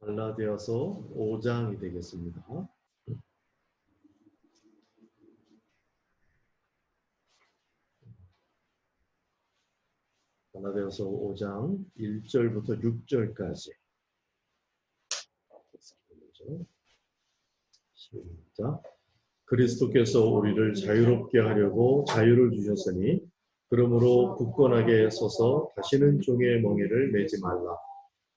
갈라디아서 5장이 되겠습니다. 갈라디아서 5장 1절부터 6절까지. 시작. 그리스도께서 우리를 자유롭게 하려고 자유를 주셨으니 그러므로 굳건하게 서서 다시는 종의 멍에를 매지 말라.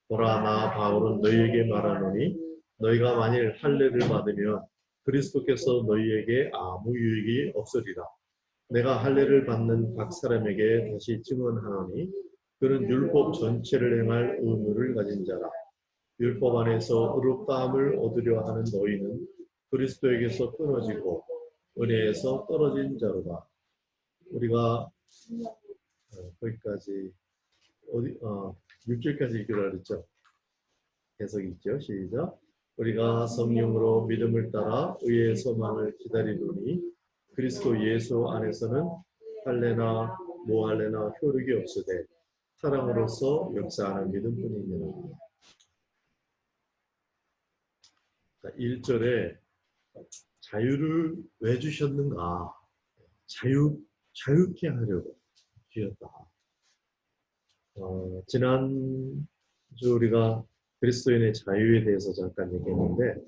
보라, 나 바울은 너희에게 말하노니 너희가 만일 할례를 받으면 그리스도께서 너희에게 아무 유익이 없으리라. 내가 할례를 받는 각 사람에게 다시 증언하노니 그는 율법 전체를 행할 의무를 가진 자라. 율법 안에서 의롭다함을 얻으려 하는 너희는 그리스도에게서 끊어지고 은혜에서 떨어진 자로다. 우리가 거기까지 6절까지 읽으라 그랬죠. 해석이 있죠. 시작. 우리가 성령으로 믿음을 따라 의의 소망을 기다리노니 그리스도 예수 안에서는 할례나 무할례나 효력이 없으되 사랑으로서 역사하는 믿음뿐이니라. 1절에 자유를 왜 주셨는가? 자유케 하려고 주셨다. 지난주 우리가 그리스도인의 자유에 대해서 잠깐 얘기했는데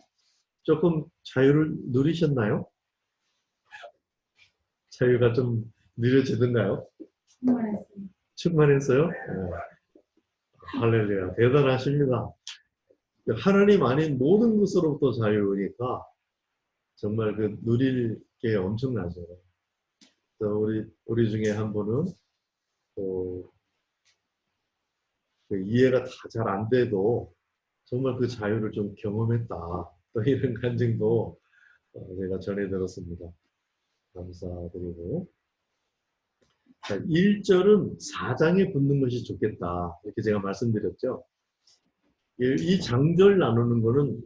조금 자유를 누리셨나요? 자유가 좀 느려지던가요? 충만했어요? 할렐루야, 대단하십니다. 하나님 아닌 모든 것으로부터 자유니까 정말 그 누릴 게 엄청나죠. 우리 중에 한 분은 이해가 다 잘 안 돼도 정말 그 자유를 좀 경험했다. 또 이런 간증도 제가 전해 들었습니다. 감사드리고. 1절은 4장에 붙는 것이 좋겠다. 이렇게 제가 말씀드렸죠. 이 장절 나누는 거는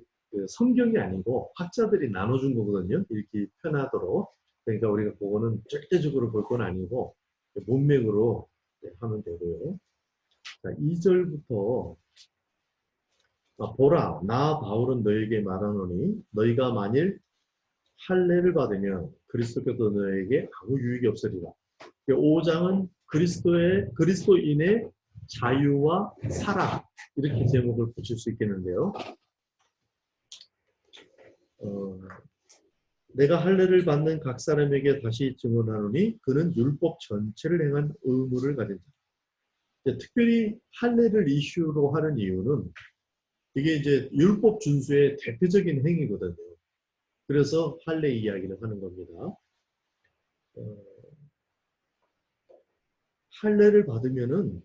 성경이 아니고 학자들이 나눠준 거거든요. 읽기 편하도록. 그러니까 우리가 그거는 절대적으로 볼 건 아니고 문맥으로 하면 되고요. 자, 2절부터 보라, 나 바울은 너에게 말하노니 너희가 만일 할례를 받으면 그리스도께서 너에게 아무 유익이 없으리라. 5장은 그리스도인의 자유와 사랑, 이렇게 제목을 붙일 수 있겠는데요. 내가 할례를 받는 각 사람에게 다시 증언하노니 그는 율법 전체를 행한 의무를 가진 자. 특별히 할례를 이슈로 하는 이유는 이게 이제 율법 준수의 대표적인 행위거든요. 그래서 할례 이야기를 하는 겁니다. 할례를 받으면은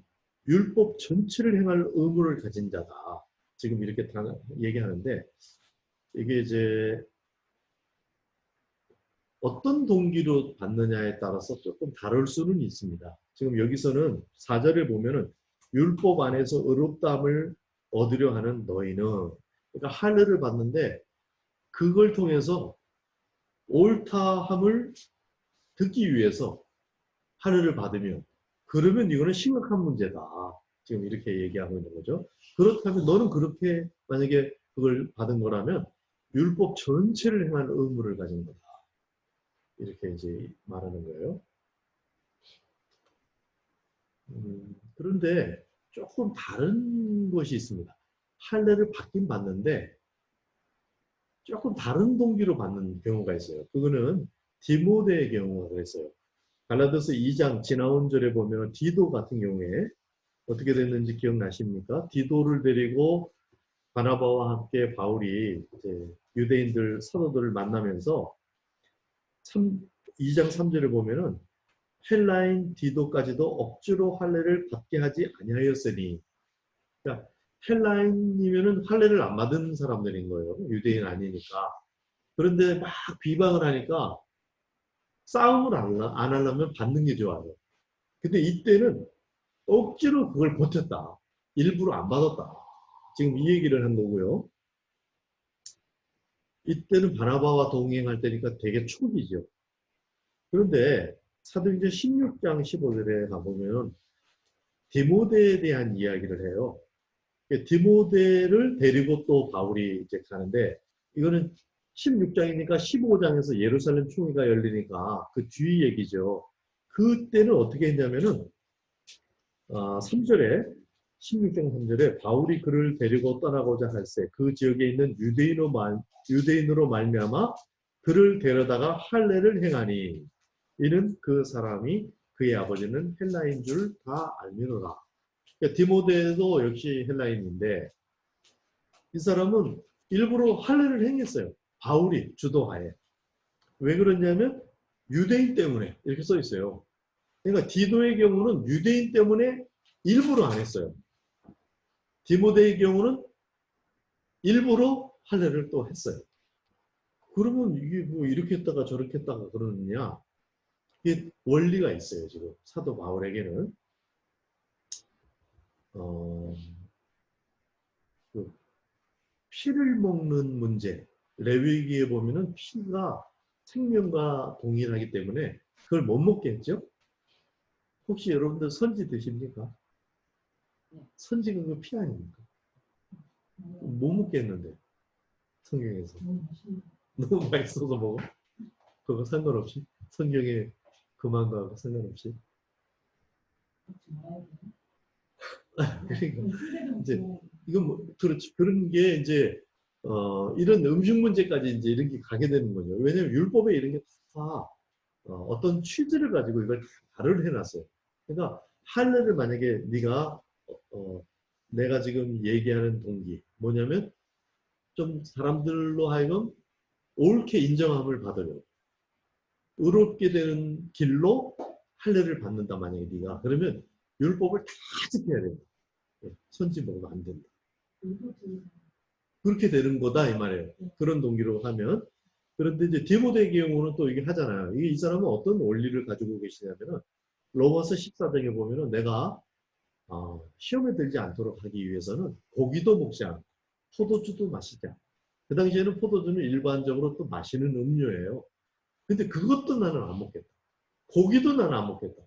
율법 전체를 행할 의무를 가진 자다. 지금 이렇게 다 얘기하는데 이게 이제 어떤 동기로 받느냐에 따라서 조금 다를 수는 있습니다. 지금 여기서는 4절에 보면은 율법 안에서 의롭다함을 얻으려 하는 너희는, 그러니까 할례를 받는데 그걸 통해서 옳다함을 듣기 위해서 할례를 받으면, 그러면 이거는 심각한 문제다. 지금 이렇게 얘기하고 있는 거죠. 그렇다면 너는 그렇게 만약에 그걸 받은 거라면 율법 전체를 행할 의무를 가진 거다. 이렇게 이제 말하는 거예요. 그런데 조금 다른 것이 있습니다. 할례를 받긴 받는데 조금 다른 동기로 받는 경우가 있어요. 그거는 디모데의 경우가 그랬어요. 갈라디아서 2장 지나온 절에 보면 디도 같은 경우에 어떻게 됐는지 기억나십니까? 디도를 데리고 바나바와 함께 바울이 이제 유대인들 사도들을 만나면서 2장 3절을 보면은 헬라인 디도까지도 억지로 할례를 받게 하지 아니하였으니, 그러니까 헬라인이면은 할례를 안 받은 사람들인 거예요. 유대인 아니니까. 그런데 막 비방을 하니까 싸움을 안 하려면 받는 게 좋아요. 근데 이때는 억지로 그걸 버텼다. 일부러 안 받았다. 지금 이 얘기를 한 거고요. 이때는 바나바와 동행할 때니까 되게 초기죠. 그런데 사도행전 16장 15절에 가보면 디모데에 대한 이야기를 해요. 디모데를 데리고 또 바울이 이제 가는데, 이거는 16장이니까 15장에서 예루살렘 총회가 열리니까 그 뒤 얘기죠. 그때는 어떻게 했냐면은 3절에 16장 3절에 바울이 그를 데리고 떠나고자 할세 그 지역에 있는 유대인으로 말미암아 그를 데려다가 할례를 행하니 이는 그 사람이 그의 아버지는 헬라인 줄 다 알미노라. 그러니까 디모데도 역시 헬라인인데 이 사람은 일부러 할례를 행했어요. 바울이 주도하에. 왜 그러냐면 유대인 때문에 이렇게 써 있어요. 그러니까 디도의 경우는 유대인 때문에 일부러 안 했어요. 디모데의 경우는 일부러 할례를 또 했어요. 그러면 이게 뭐 이렇게 했다가 저렇게 했다가 그러느냐? 이게 원리가 있어요. 지금 사도 바울에게는 그 피를 먹는 문제, 레위기에 보면은 피가 생명과 동일하기 때문에 그걸 못 먹겠죠? 혹시 여러분들 선지 드십니까? 선지가 그 피 아닙니까? 못 먹겠는데 성경에서 너무 맛있어서 먹어? 그거 상관없이 성경에 그만과 상관없이 그러니까 이제 이건 뭐 그렇지 그런 게 이제 이런 음식 문제까지 이제 이런 게 가게 되는 거죠. 왜냐하면 율법에 이런 게 다 어떤 취지를 가지고 이걸 발효를 해놨어요. 그러니까 할례를 만약에 네가 내가 지금 얘기하는 동기 뭐냐면 좀 사람들로 하여금 옳게 인정함을 받으려고 의롭게 되는 길로 할례를 받는다 만약에 네가 그러면 율법을 다 지켜야 된다. 선지 먹으면 안 된다. 그렇게 되는 거다 이 말이에요. 그런 동기로 하면 그런데 이제 디모데의 경우는 또 이게 하잖아요. 이게 이 사람은 어떤 원리를 가지고 계시냐면은 로마서 14장에 보면은 내가 시험에 들지 않도록 하기 위해서는 고기도 먹지 않고 포도주도 마시지 않고 그 당시에는 포도주는 일반적으로 또 마시는 음료예요. 근데 그것도 나는 안 먹겠다. 고기도 나는 안 먹겠다.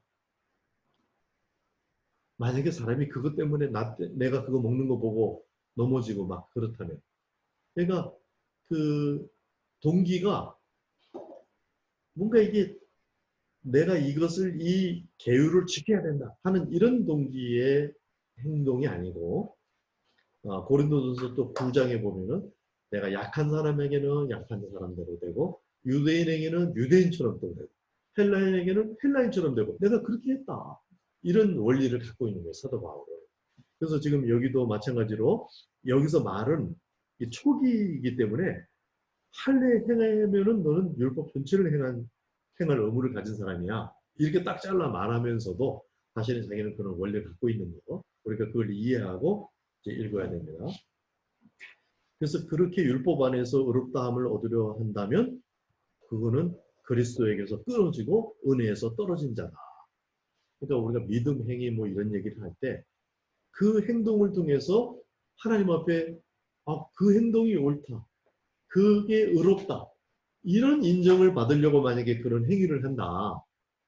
만약에 사람이 그것 때문에 내가 그거 먹는 거 보고 넘어지고 막 그렇다면. 그러니까 그 동기가 뭔가 이게 내가 이것을 이 계율을 지켜야 된다 하는 이런 동기의 행동이 아니고 고린도전서 또 9장에 보면은 내가 약한 사람에게는 약한 사람대로 되고 유대인에게는 유대인처럼 또 되고 헬라인에게는 헬라인처럼 되고 내가 그렇게 했다. 이런 원리를 갖고 있는 거예요. 사도 바울은. 그래서 지금 여기도 마찬가지로 여기서 말은 초기이기 때문에 할례 행하면은 너는 율법 전체를 행할 의무를 가진 사람이야. 이렇게 딱 잘라 말하면서도 사실은 자기는 그런 원리를 갖고 있는 거. 우리가 그걸 이해하고 이제 읽어야 됩니다. 그래서 그렇게 율법 안에서 의롭다함을 얻으려 한다면 그거는 그리스도에게서 끊어지고 은혜에서 떨어진 자다. 그러니까 우리가 믿음, 행위 뭐 이런 얘기를 할 때 그 행동을 통해서 하나님 앞에 그 행동이 옳다. 그게 의롭다. 이런 인정을 받으려고 만약에 그런 행위를 한다.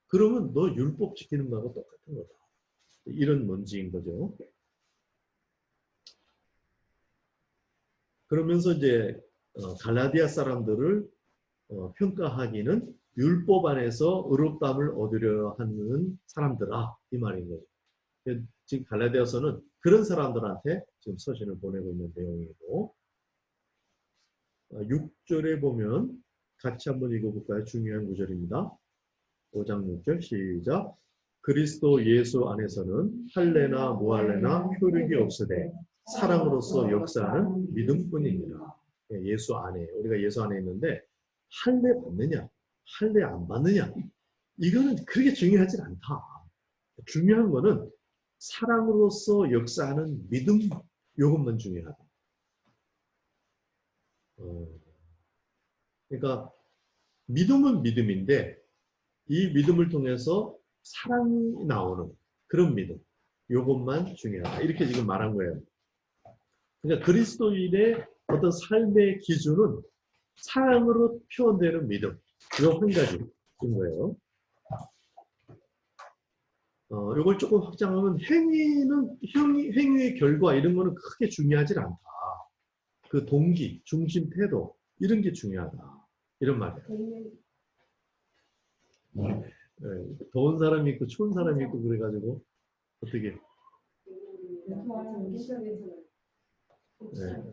그러면 너 율법 지키는 거하고 똑같은 거다. 이런 문제인 거죠. 그러면서 이제 갈라디아 사람들을 평가하기는 율법 안에서 의롭다함을 얻으려 하는 사람들아 이 말인 거죠. 지금 갈라디아서는 그런 사람들한테 지금 서신을 보내고 있는 내용이고 6절에 보면 같이 한번 읽어볼까요? 중요한 구절입니다. 5장 6절 시작. 그리스도 예수 안에서는 할례나 무할례나 효력이 없으되 사랑으로서 역사하는 믿음뿐입니다. 예수 안에 우리가 예수 안에 있는데 할례 받느냐 할례 안 받느냐 이거는 그렇게 중요하지 않다. 중요한 거는 사랑으로서 역사하는 믿음 이것만 중요하다. 그러니까 믿음은 믿음인데 이 믿음을 통해서 사랑이 나오는 그런 믿음 이것만 중요하다. 이렇게 지금 말한 거예요. 그러니까 그리스도인의 어떤 삶의 기준은 사랑으로 표현되는 믿음 이 한 가지인 거예요. 이걸 조금 확장하면 행위의 결과 이런 거는 크게 중요하지 않다. 그 동기, 중심 태도 이런 게 중요하다. 이런 말이에요. 네, 더운 사람이 있고 추운 사람이 있고 그래가지고 어떻게? 네.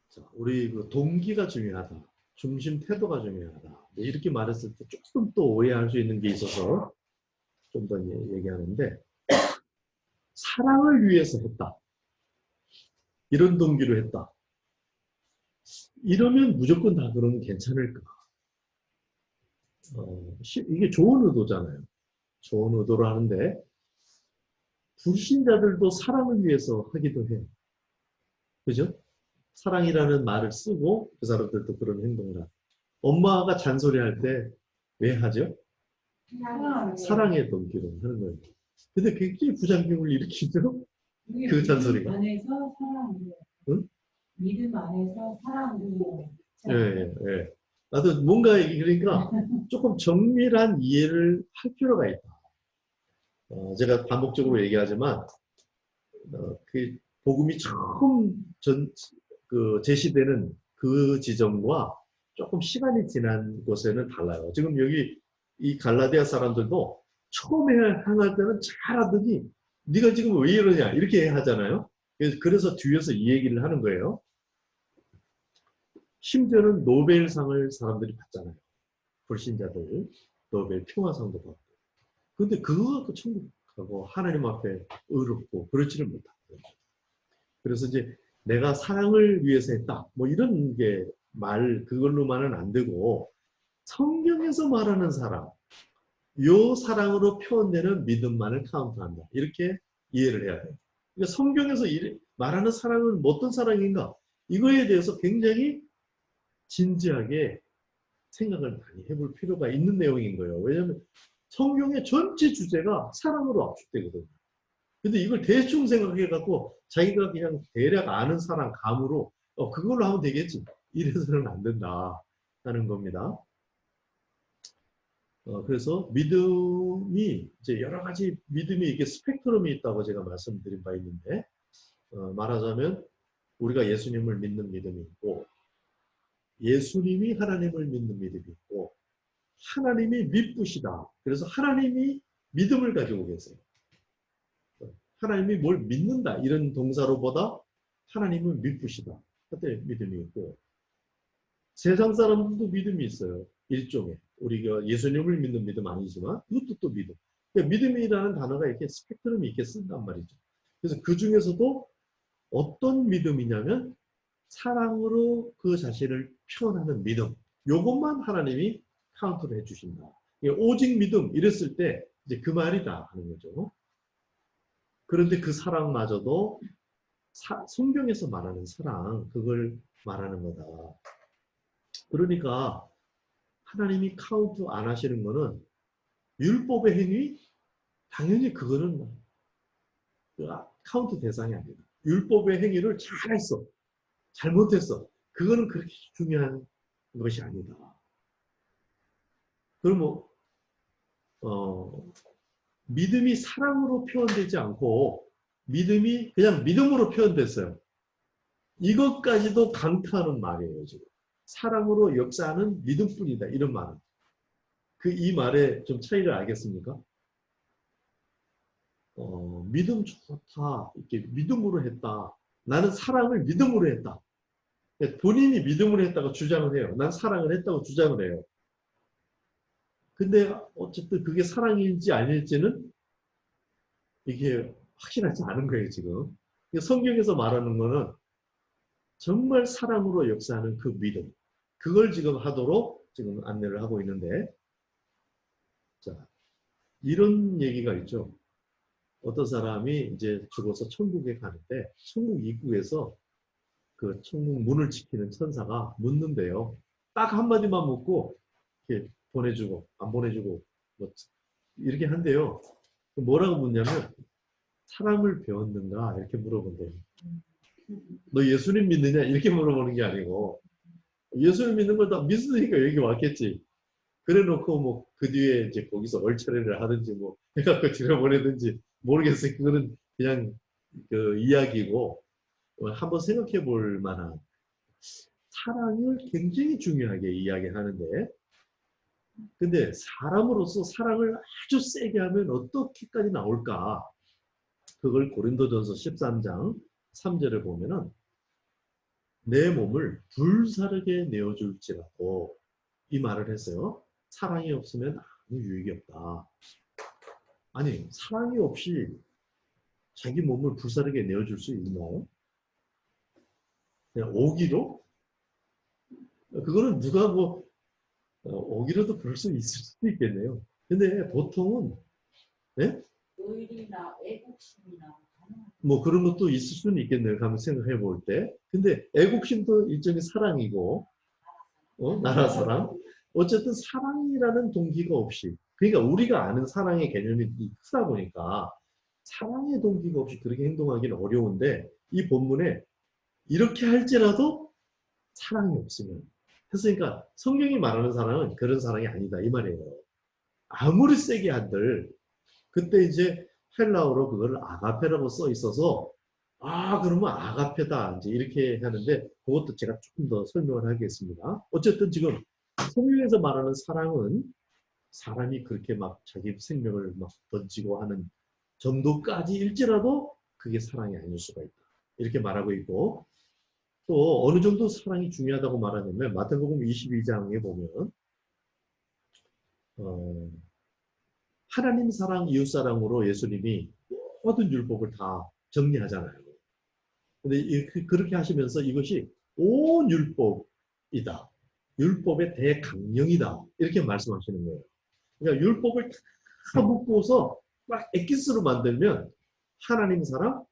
자, 우리 그 동기가 중요하다. 중심 태도가 중요하다. 이렇게 말했을 때 조금 또 오해할 수 있는 게 있어서 좀 더 얘기하는데, 사랑을 위해서 했다. 이런 동기로 했다. 이러면 무조건 다 그러면 괜찮을까? 이게 좋은 의도잖아요. 좋은 의도로 하는데, 불신자들도 사랑을 위해서 하기도 해요. 그죠? 사랑이라는 말을 쓰고 그 사람들도 그런 행동을 하고. 엄마가 잔소리할 때 왜 하죠? 사랑의 동기로 하는 거예요. 근데 굉장히 부작용을 일으키죠? 그 잔소리가. 안에서 사랑으로. 응? 믿음 안에서 사랑으로. 예, 예, 예. 나도 뭔가 그러니까 조금 정밀한 이해를 할 필요가 있다. 제가 반복적으로 얘기하지만 그 복음이 처음 제시되는 그 지점과 조금 시간이 지난 곳에는 달라요. 지금 여기 이 갈라디아 사람들도 처음에 향할 때는 잘하더니 네가 지금 왜 이러냐 이렇게 하잖아요. 그래서 뒤에서 이 얘기를 하는 거예요. 심지어는 노벨상을 사람들이 받잖아요. 불신자들 노벨 평화상도 받고. 근데 그거 갖고 천국 가고 하나님 앞에 의롭고 그렇지를 못하거든요. 그래서 이제 내가 사랑을 위해서 했다. 뭐 이런 게 그걸로만은 안 되고 성경에서 말하는 사랑, 요 사랑으로 표현되는 믿음만을 카운트한다. 이렇게 이해를 해야 돼요. 그러니까 성경에서 말하는 사랑은 어떤 사랑인가? 이거에 대해서 굉장히 진지하게 생각을 많이 해볼 필요가 있는 내용인 거예요. 왜냐하면 성경의 전체 주제가 사랑으로 압축되거든요. 근데 이걸 대충 생각해갖고 자기가 그냥 대략 아는 사람 감으로 그걸로 하면 되겠지. 이래서는 안 된다 하는 겁니다. 그래서 믿음이 이제 여러 가지 믿음이 이게 스펙트럼이 있다고 제가 말씀드린 바 있는데 말하자면 우리가 예수님을 믿는 믿음이 있고 예수님이 하나님을 믿는 믿음이 있고 하나님이 믿으시다. 그래서 하나님이 믿음을 가지고 계세요. 하나님이 뭘 믿는다 이런 동사로보다 하나님은 믿으시다. 그때 믿음이 있고 세상 사람들도 믿음이 있어요. 일종의 우리가 예수님을 믿는 믿음 아니지만 그것도 또 믿음. 그러니까 믿음이라는 단어가 이렇게 스펙트럼이 있게 쓴단 말이죠. 그래서 그 중에서도 어떤 믿음이냐면 사랑으로 그 자신을 표현하는 믿음. 요것만 하나님이 카운트를 해주신다. 오직 믿음 이랬을 때 이제 그 말이다 하는 거죠. 그런데 그 사랑마저도 성경에서 말하는 사랑, 그걸 말하는 거다. 그러니까 하나님이 카운트 안 하시는 거는 율법의 행위? 당연히 그거는 카운트 대상이 아니다. 율법의 행위를 잘했어. 잘못했어. 그거는 그렇게 중요한 것이 아니다. 그럼 믿음이 사랑으로 표현되지 않고 믿음이 그냥 믿음으로 표현됐어요. 이것까지도 강타하는 말이에요, 지금. 사랑으로 역사하는 믿음뿐이다. 이런 말은. 이 말에 좀 차이를 알겠습니까? 믿음 좋다. 이렇게 믿음으로 했다. 나는 사랑을 믿음으로 했다. 본인이 믿음으로 했다고 주장을 해요. 난 사랑을 했다고 주장을 해요. 근데 어쨌든 그게 사랑인지 아닐지는 이게 확실하지 않은 거예요, 지금. 성경에서 말하는 거는 정말 사랑으로 역사하는 그 믿음. 그걸 지금 하도록 지금 안내를 하고 있는데, 자, 이런 얘기가 있죠. 어떤 사람이 이제 죽어서 천국에 가는데, 천국 입구에서 그 천국 문을 지키는 천사가 묻는데요. 딱 한마디만 묻고, 이렇게 보내주고, 안 보내주고, 뭐, 이렇게 한대요. 뭐라고 묻냐면, 사랑을 배웠는가? 이렇게 물어본대요. 너 예수님 믿느냐? 이렇게 물어보는 게 아니고 예수님 믿는 걸 다 믿으니까 여기 왔겠지. 그래 놓고 뭐 그 뒤에 이제 거기서 얼차례를 하든지 뭐 해갖고 들여보내든지 모르겠어요. 그거는 그냥 그 이야기고 한번 생각해 볼 만한 사랑을 굉장히 중요하게 이야기하는데 근데 사람으로서 사랑을 아주 세게 하면 어떻게까지 나올까? 그걸 고린도전서 13장 3절에 보면은 내 몸을 불사르게 내어줄지라고 이 말을 했어요. 사랑이 없으면 아무 유익이 없다. 아니, 사랑이 없이 자기 몸을 불사르게 내어줄 수 있나요? 그냥 오기로? 그거는 누가 뭐 오기로도 그럴 수 있을 수도 있겠네요. 근데 보통은 네? 의리나 애국심이나 뭐 그런 것도 있을 수는 있겠네요. 한번 생각해 볼 때. 근데 애국심도 일종의 사랑이고 나라 사랑. 어쨌든 사랑이라는 동기가 없이 그러니까 우리가 아는 사랑의 개념이 크다 보니까 사랑의 동기가 없이 그렇게 행동하기는 어려운데 이 본문에 이렇게 할지라도 사랑이 없으면 했으니까 성경이 말하는 사랑은 그런 사랑이 아니다 이 말이에요. 아무리 세게 한들 그때 이제 헬라어로 그걸 아가페라고 써 있어서 그러면 아가페다 이제 이렇게 하는데 그것도 제가 조금 더 설명을 하겠습니다. 어쨌든 지금 성경에서 말하는 사랑은 사람이 그렇게 막 자기 생명을 막 던지고 하는 정도까지 일지라도 그게 사랑이 아닐 수가 있다. 이렇게 말하고 있고 또 어느 정도 사랑이 중요하다고 말하냐면 마태복음 22장에 보면 하나님 사랑, 이웃 사랑으로 예수님이 모든 율법을 다 정리하잖아요. 근데 그렇게 하시면서 이것이 온 율법이다. 율법의 대강령이다. 이렇게 말씀하시는 거예요. 그러니까 율법을 다 묶고서 막 엑기스로 만들면 하나님 사랑,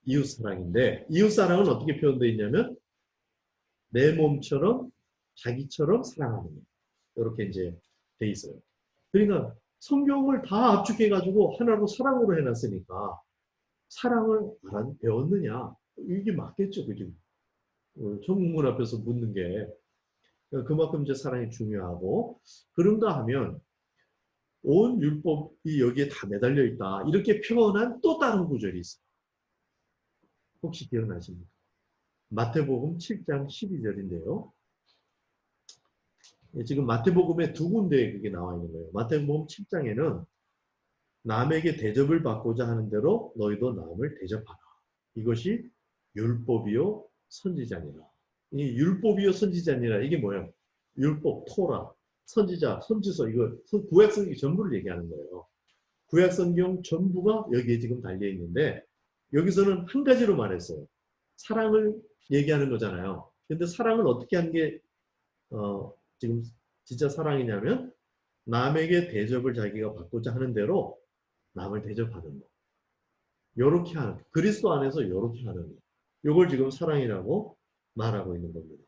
이웃 사랑인데 이웃 사랑은 어떻게 표현되어 있냐면 내 몸처럼 자기처럼 사랑하는 것. 이렇게 이제 돼 있어요. 그러니까 성경을 다 압축해가지고 하나로 사랑으로 해놨으니까 사랑을 배웠느냐? 이게 맞겠죠, 그죠? 천국문 앞에서 묻는 게 그만큼 이제 사랑이 중요하고 그런가 하면 온 율법이 여기에 다 매달려 있다. 이렇게 표현한 또 다른 구절이 있어요. 혹시 기억나십니까? 마태복음 7장 12절인데요. 지금 마태복음에 두 군데에 그게 나와 있는 거예요. 마태복음 7장에는 남에게 대접을 받고자 하는 대로 너희도 남을 대접하라. 이것이 율법이요 선지자니라. 이 율법이요 선지자니라 이게 뭐예요? 율법, 토라, 선지자, 선지서 이거 구약성경 전부를 얘기하는 거예요. 구약성경 전부가 여기에 지금 달려 있는데 여기서는 한 가지로 말했어요. 사랑을 얘기하는 거잖아요. 근데 사랑을 어떻게 하는 게 지금 진짜 사랑이냐면 남에게 대접을 자기가 받고자 하는 대로 남을 대접하는 거. 요렇게 하는 거. 그리스도 안에서 요렇게 하는 거. 요걸 지금 사랑이라고 말하고 있는 겁니다.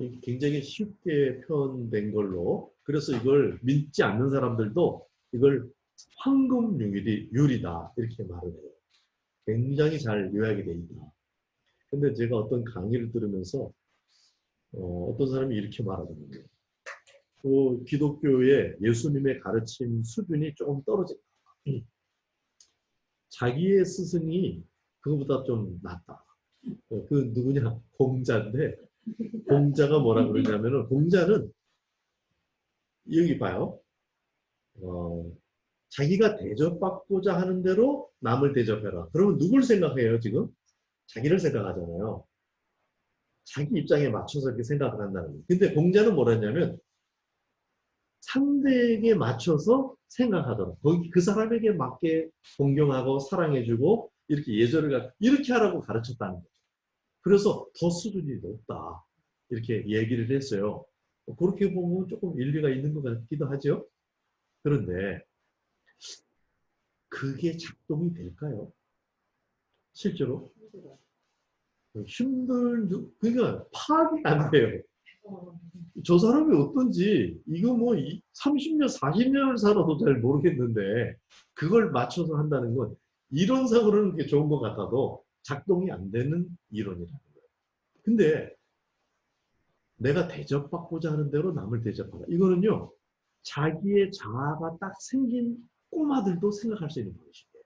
이게 굉장히 쉽게 표현된 걸로 그래서 이걸 믿지 않는 사람들도 이걸 황금률이다 이렇게 말을 해요. 굉장히 잘 요약이 돼 있다. 근데 제가 어떤 강의를 들으면서 어떤 사람이 이렇게 말하더군요. 그 기독교의 예수님의 가르침 수준이 조금 떨어진다. 자기의 스승이 그거보다 좀 낫다. 그 누구냐? 공자인데 공자가 뭐라 그러냐면은 공자는 여기 봐요. 자기가 대접받고자 하는 대로 남을 대접해라. 그러면 누굴 생각해요 지금? 자기를 생각하잖아요. 자기 입장에 맞춰서 이렇게 생각을 한다는 거예요. 근데 공자는 뭐라 했냐면 상대에게 맞춰서 생각하도록 거기 그 사람에게 맞게 존경하고 사랑해주고 이렇게 예절을 이렇게 하라고 가르쳤다는 거죠. 그래서 더 수준이 높다 이렇게 얘기를 했어요. 그렇게 보면 조금 일리가 있는 것 같기도 하죠. 그런데 그게 작동이 될까요? 실제로 그러니까 파악이 안 돼요. 저 사람이 어떤지 이거 뭐 30년 40년을 살아도 잘 모르겠는데 그걸 맞춰서 한다는 건 이론상으로는 그게 좋은 것 같아도 작동이 안 되는 이론이라는 거예요. 근데 내가 대접받고자 하는 대로 남을 대접하라. 이거는요, 자기의 자아가 딱 생긴 꼬마들도 생각할 수 있는 방식이에요.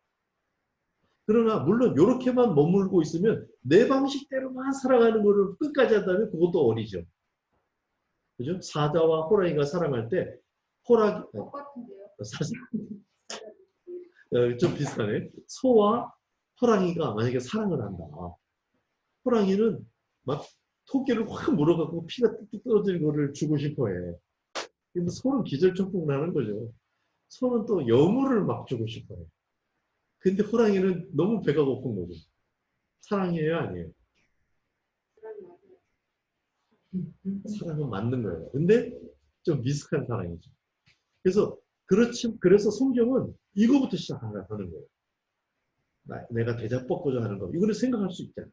그러나 물론 이렇게만 머물고 있으면 내 방식대로만 살아가는 거를 끝까지 한다면 그것도 어리죠. 그죠? 사자와 호랑이가 사랑할 때 호랑이 똑같은데요. 사실 좀 비슷하네. 소와 호랑이가 만약에 사랑을 한다. 호랑이는 막 토끼를 확 물어갖고 피가 뚝뚝 떨어지는 거를 주고 싶어 해. 근데 소는 기절초풍 나는 거죠. 소는 또 여물을 막 주고 싶어 해. 근데 호랑이는 너무 배가 고픈 거죠. 사랑이에요, 아니에요? 사랑은 맞는 거예요. 근데 좀 미숙한 사랑이죠. 그래서 성경은 이거부터 시작하는 거예요. 내가 대접받고자 하는 거. 이거를 생각할 수 있잖아요.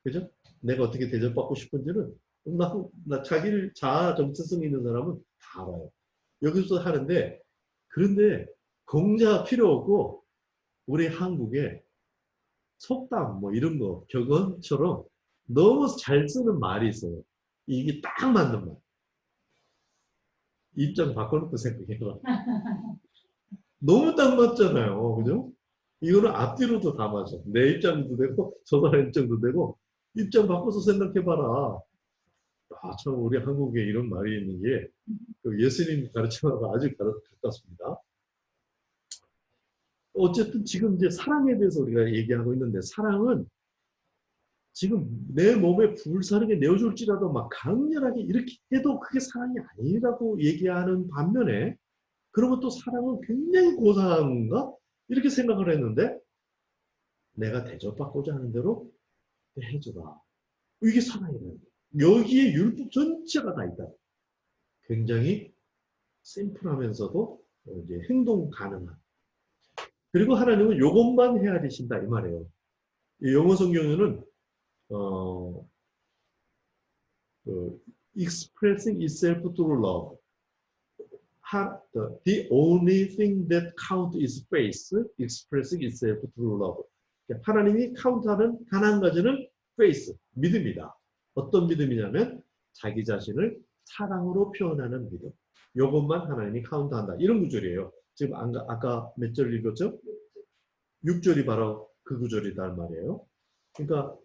그죠? 내가 어떻게 대접받고 싶은지는 자기를 자아 정체성 있는 사람은 다 알아요. 여기서 하는데 그런데 공자 필요 없고 우리 한국에 속담 뭐 이런 거 격언처럼 너무 잘 쓰는 말이 있어요. 이게 딱 맞는 말. 입장 바꿔놓고 생각해봐. 너무 딱 맞잖아요. 그죠? 이거는 앞뒤로도 다 맞아. 내 입장도 되고 저 사람 입장도 되고 입장 바꿔서 생각해봐라. 아, 참 우리 한국에 이런 말이 있는 게 예수님 가르침하고 아주 가깝습니다. 어쨌든 지금 이제 사랑에 대해서 우리가 얘기하고 있는데 사랑은 지금 내 몸에 불사르게 내어줄지라도 막 강렬하게 이렇게 해도 그게 사랑이 아니라고 얘기하는 반면에 그러면 또 사랑은 굉장히 고상한가? 이렇게 생각을 했는데 내가 대접받고자 하는 대로 해주라. 이게 사랑이라는 거예요. 여기에 율법 전체가 다 있다. 굉장히 심플하면서도 이제 행동 가능한. 그리고 하나님은 이것만 헤아리신다 이 말이에요. 이 영어 성경에는 어, expressing itself through love. The only thing that counts is faith, expressing itself through love. 하나님이 카운트하는 단 한 가지는 faith, 믿음이다. 어떤 믿음이냐면 자기 자신을 사랑으로 표현하는 믿음. 이것만 하나님이 카운트한다. 이런 구절이에요. 지금 아까 몇 절 읽었죠? 6절이 바로 그 구절이란 말이에요. 그러니까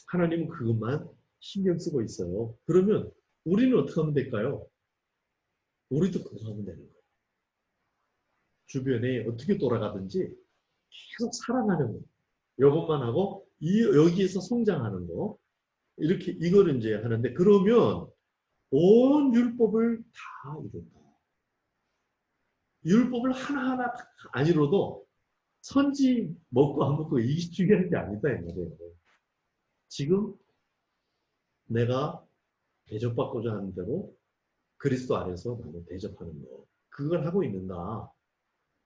하나님은 그것만 신경 쓰고 있어요. 그러면 우리는 어떻게 하면 될까요? 우리도 그거 하면 되는 거예요. 주변에 어떻게 돌아가든지 계속 사랑하는 거. 이것만 하고 여기에서 성장하는 거. 이렇게 이거를 이제 하는데 그러면 온 율법을 다 이룬다. 율법을 하나하나 안 이뤄도 선지 먹고 안 먹고 이게 중요한 게 아니다. 지금 내가 대접받고자 하는 대로 그리스도 안에서 나를 대접하는 거. 그걸 하고 있는다.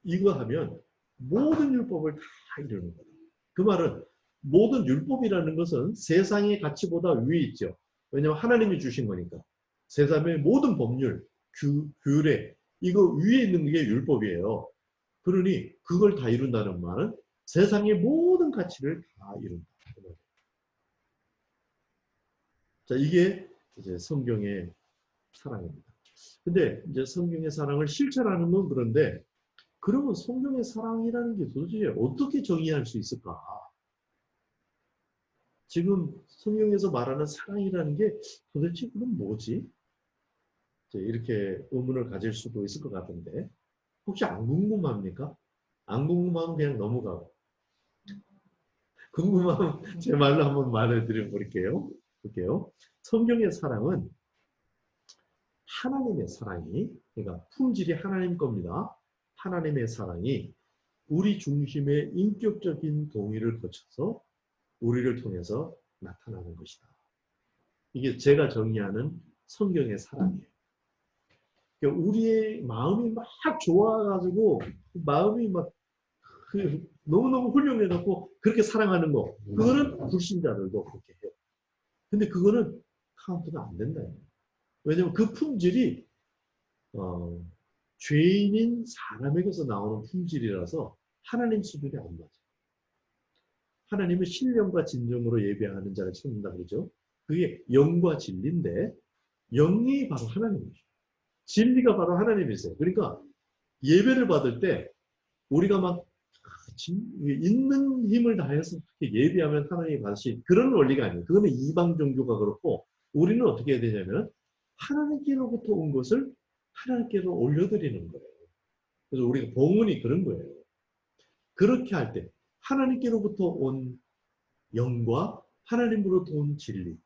이거 하면 모든 율법을 다 이루는 거다. 그 말은 모든 율법이라는 것은 세상의 가치보다 위에 있죠. 왜냐하면 하나님이 주신 거니까. 세상의 모든 법률, 규례, 이거 위에 있는 게 율법이에요. 그러니 그걸 다 이룬다는 말은 세상의 모든 가치를 다 이룬다. 자, 이게 이제 성경의 사랑입니다. 근데 이제 성경의 사랑을 실천하는 건 그런데 그러면 성경의 사랑이라는 게 도대체 어떻게 정의할 수 있을까? 지금 성경에서 말하는 사랑이라는 게 도대체 그럼 뭐지? 이렇게 의문을 가질 수도 있을 것 같은데 혹시 안 궁금합니까? 안 궁금하면 그냥 넘어가고 궁금하면 제 말로 한번 말해드려 볼게요. 성경의 사랑은 하나님의 사랑이 그러니까 품질이 하나님 겁니다. 하나님의 사랑이 우리 중심의 인격적인 동의를 거쳐서 우리를 통해서 나타나는 것이다. 이게 제가 정의하는 성경의 사랑이에요. 그러니까 우리의 마음이 막 좋아가지고 마음이 막 너무너무 훌륭해갖고 그렇게 사랑하는 거 그거는 불신자들도 그렇게 해요. 근데 그거는 카운트가 안 된다. 왜냐면 그 품질이 죄인인 사람에게서 나오는 품질이라서 하나님 수준이 안 맞아. 하나님은 신령과 진정으로 예배하는 자를 찾는다 그러죠. 그게 영과 진리인데 영이 바로 하나님이죠. 진리가 바로 하나님이세요. 그러니까 예배를 받을 때 우리가 막 있는 힘을 다해서 그렇게 예배하면 하나님이 받으시 그런 원리가 아니에요. 그거는 이방 종교가 그렇고 우리는 어떻게 해야 되냐면 하나님께로부터 온 것을 하나님께로 올려드리는 거예요. 그래서 우리가 봉헌이 그런 거예요. 그렇게 할 때 하나님께로부터 온 영과 하나님으로부터 온 진리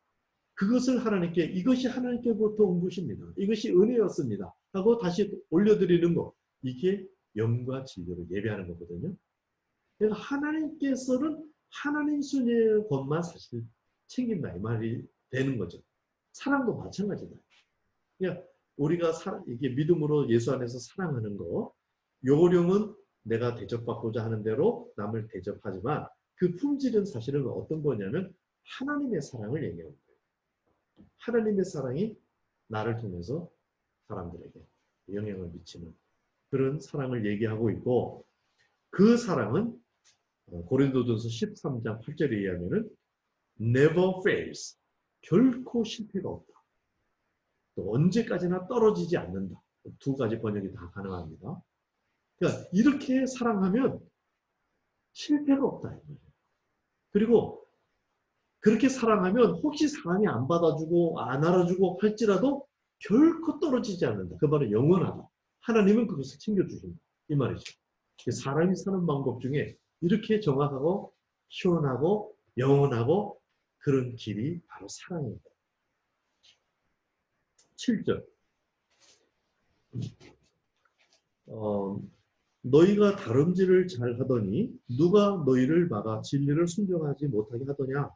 그것을 하나님께 이것이 하나님께로부터 온 것입니다. 이것이 은혜였습니다. 하고 다시 올려드리는 거 이게 영과 진리로 예배하는 거거든요. 그러니까 하나님께서는 하나님 순위의 것만 사실 챙긴다 이 말이 되는 거죠. 사랑도 마찬가지다. 그러니까 우리가 이게 믿음으로 예수 안에서 사랑하는 거 요령은 내가 대접받고자 하는 대로 남을 대접하지만 그 품질은 사실은 어떤 거냐면 하나님의 사랑을 얘기하는 거예요. 하나님의 사랑이 나를 통해서 사람들에게 영향을 미치는 그런 사랑을 얘기하고 있고 그 사랑은 고린도전서 13장 8절에 의하면은 never fails. 결코 실패가 없다. 또 언제까지나 떨어지지 않는다. 두 가지 번역이 다 가능합니다. 그러니까 이렇게 사랑하면 실패가 없다. 그리고 그렇게 사랑하면 혹시 사랑이 안 받아주고 안 알아주고 할지라도 결코 떨어지지 않는다. 그 말은 영원하다. 하나님은 그것을 챙겨주신다. 이 말이죠. 사람이 사는 방법 중에 이렇게 정확하고 시원하고 영원하고 그런 길이 바로 사랑입니다. 7절 너희가 다름질을 잘 하더니 누가 너희를 막아 진리를 순종하지 못하게 하더냐.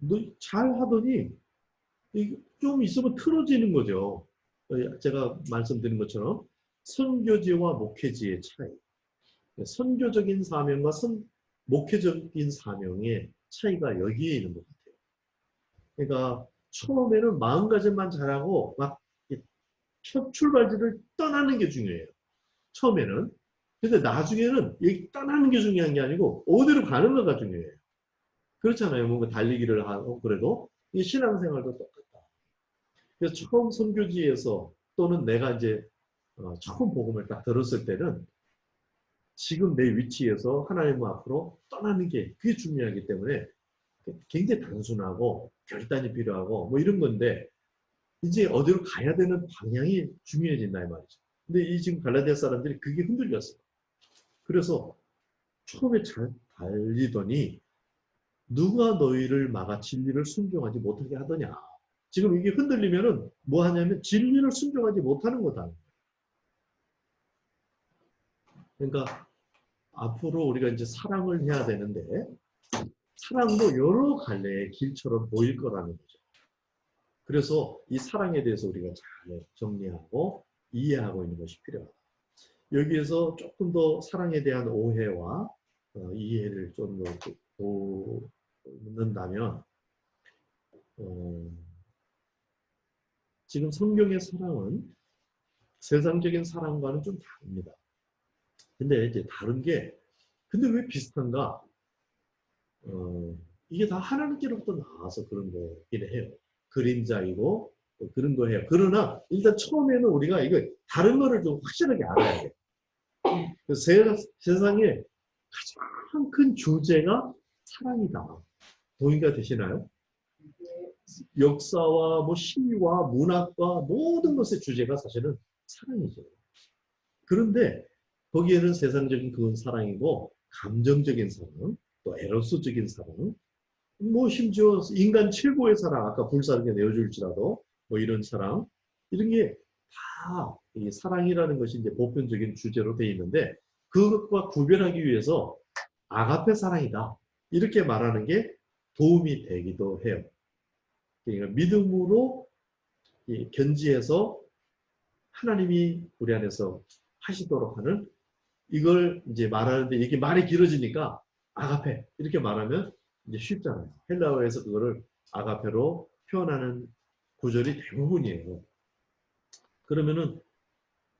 너 잘 하더니 좀 있으면 틀어지는 거죠. 제가 말씀드린 것처럼 선교지와 목회지의 차이. 선교적인 사명과 목회적인 사명의 차이가 여기에 있는 것 같아요. 그러니까 처음에는 마음가짐만 잘하고 막 첫 출발지를 떠나는 게 중요해요. 처음에는. 근데 나중에는 여기 떠나는 게 중요한 게 아니고 어디로 가는 거가 중요해요. 그렇잖아요. 뭔가 달리기를 하고 그래도 이 신앙생활도 똑같다. 그래서 처음 선교지에서 또는 내가 이제 처음 복음을 딱 들었을 때는 지금 내 위치에서 하나님 앞으로 떠나는 게 그게 중요하기 때문에 굉장히 단순하고 결단이 필요하고 뭐 이런 건데 이제 어디로 가야 되는 방향이 중요해진다 이 말이죠. 근데 이 지금 갈라디아 사람들이 그게 흔들렸어요. 그래서 처음에 잘 달리더니 누가 너희를 막아 진리를 순종하지 못하게 하더냐. 지금 이게 흔들리면은 뭐 하냐면 진리를 순종하지 못하는 거다. 그러니까 앞으로 우리가 이제 사랑을 해야 되는데 사랑도 여러 갈래의 길처럼 보일 거라는 거죠. 그래서 이 사랑에 대해서 우리가 잘 정리하고 이해하고 있는 것이 필요하다. 여기에서 조금 더 사랑에 대한 오해와 이해를 좀 더 묻는다면 지금 성경의 사랑은 세상적인 사랑과는 좀 다릅니다. 근데 이제 다른 게 근데 왜 비슷한가? 이게 다 하나님께로부터 나와서 그런 거긴 해요. 그림자이고 그런 거예요. 그러나 일단 처음에는 우리가 이거 다른 거를 좀 확실하게 알아야 돼. 세상에 가장 큰 주제가 사랑이다. 동의가 되시나요? 역사와 뭐 시와 문학과 모든 것의 주제가 사실은 사랑이죠. 그런데 거기에는 세상적인 그건 사랑이고 감정적인 사랑, 또 에로스적인 사랑, 뭐 심지어 인간 최고의 사랑, 아까 불사르게 내어줄지라도 뭐 이런 사랑, 이런 게 다 사랑이라는 것이 이제 보편적인 주제로 되어 있는데 그것과 구별하기 위해서 아가페 사랑이다. 이렇게 말하는 게 도움이 되기도 해요. 그러니까 믿음으로 견지해서 하나님이 우리 안에서 하시도록 하는 이걸 이제 말하는데 이게 말이 길어지니까 아가페 이렇게 말하면 이제 쉽잖아요. 헬라어에서 그거를 아가페로 표현하는 구절이 대부분이에요. 그러면은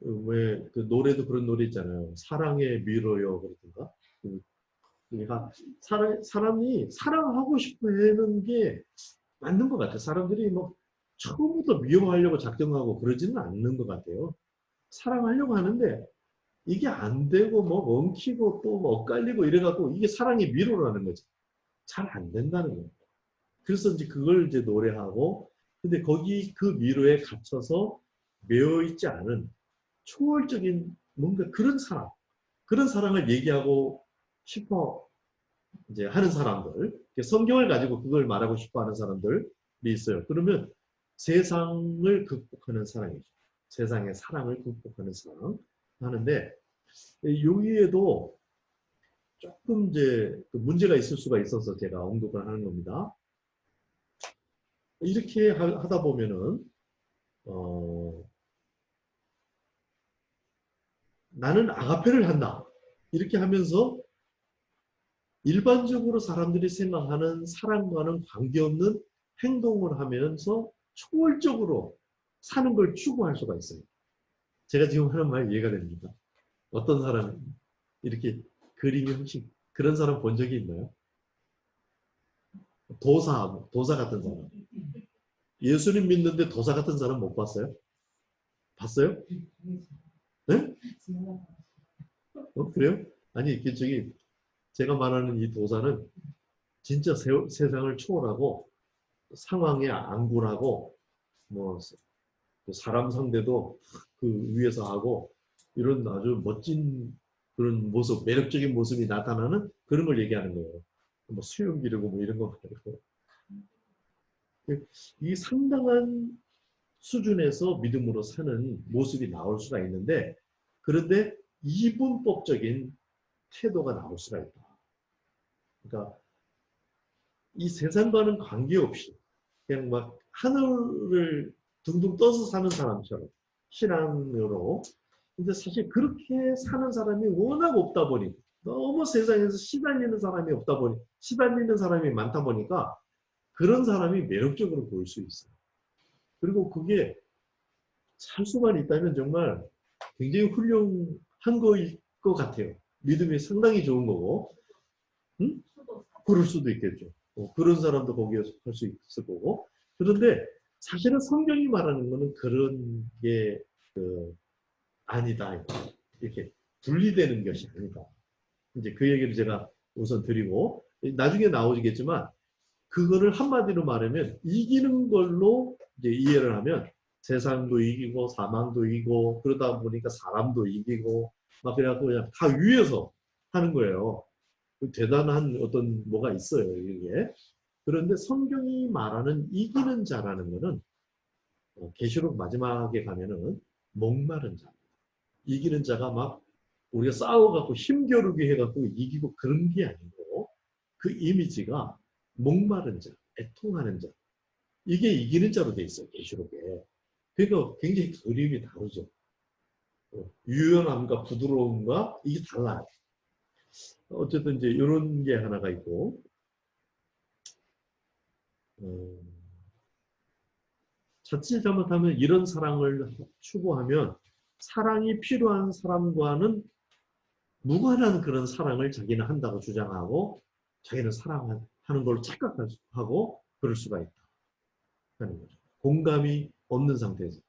왜 그 노래도 그런 노래 있잖아요. 사랑에 미뤄요 그러던가. 그러니까 사람이 사랑하고 싶어 하는 게 맞는 것 같아요. 사람들이 뭐 처음부터 미워하려고 작정하고 그러지는 않는 것 같아요. 사랑하려고 하는데 이게 안 되고 뭐 엉키고 또 뭐 엇갈리고 이래갖고 이게 사랑의 미로라는 거지. 잘 안 된다는 거예요. 그래서 이제 그걸 이제 노래하고 근데 거기 그 미로에 갇혀서 매여 있지 않은 초월적인 뭔가 그런 사랑을 얘기하고 싶어 이제 하는 사람들, 성경을 가지고 그걸 말하고 싶어 하는 사람들이 있어요. 그러면 세상을 극복하는 사랑이죠. 세상의 사랑을 극복하는 사랑 하는데 여기에도 조금 이제 문제가 있을 수가 있어서 제가 언급을 하는 겁니다. 이렇게 하다 보면은 나는 아가페를 한다. 이렇게 하면서 일반적으로 사람들이 생각하는 사랑과는 관계없는 행동을 하면서 초월적으로 사는 걸 추구할 수가 있어요. 제가 지금 하는 말 이해가 됩니다. 어떤 사람이 이렇게 그림이 혹시 그런 사람 본 적이 있나요? 도사 같은 사람. 예수님 믿는데 도사 같은 사람 못 봤어요? 봤어요? 네? 그래요? 아니, 저기 제가 말하는 이 도사는 진짜 세상을 초월하고 상황에 안굴하고 뭐 사람 상대도 그 위에서 하고 이런 아주 멋진 그런 모습, 매력적인 모습이 나타나는 그런 걸 얘기하는 거예요. 뭐 수염 기르고 뭐 이런 거 말고 이 상당한 수준에서 믿음으로 사는 모습이 나올 수가 있는데 그런데 이분법적인 태도가 나올 수가 있다. 그러니까 이 세상과는 관계없이 그냥 막 하늘을 둥둥 떠서 사는 사람처럼 신앙으로 근데 사실 그렇게 사는 사람이 워낙 없다 보니 너무 세상에서 시달리는 사람이 없다 보니 시달리는 사람이 많다 보니까 그런 사람이 매력적으로 보일 수 있어요. 그리고 그게 살 수만 있다면 정말 굉장히 훌륭한 거일 것 같아요. 믿음이 상당히 좋은 거고 응? 그럴 수도 있겠죠. 그런 사람도 거기에 할 수 있을 거고 그런데 사실은 성경이 말하는 거는 그런 게 아니다. 이렇게 분리되는 것이 아니다. 이제 그 얘기를 제가 우선 드리고 나중에 나오겠지만 그거를 한마디로 말하면 이기는 걸로 이제 이해를 하면 세상도 이기고 사망도 이기고 그러다 보니까 사람도 이기고 막 그래갖고 그냥 다 위에서 하는 거예요. 대단한 어떤 뭐가 있어요 이게. 그런데 성경이 말하는 이기는 자라는 거는 계시록 마지막에 가면은 목마른 자. 이기는 자가 막 우리가 싸워갖고 힘겨루게 해갖고 이기고 그런 게 아니고 그 이미지가 목마른 자, 애통하는 자. 이게 이기는 자로 돼 있어요. 계시록에. 그러니까 굉장히 그림이 다르죠. 유연함과 부드러움과 이게 달라요. 어쨌든 이제 이런 게 하나가 있고 자칫 잘못하면 이런 사랑을 추구하면 사랑이 필요한 사람과는 무관한 그런 사랑을 자기는 한다고 주장하고 자기는 사랑하는 걸 착각하고 그럴 수가 있다 하는 거죠. 공감이 없는 상태에서.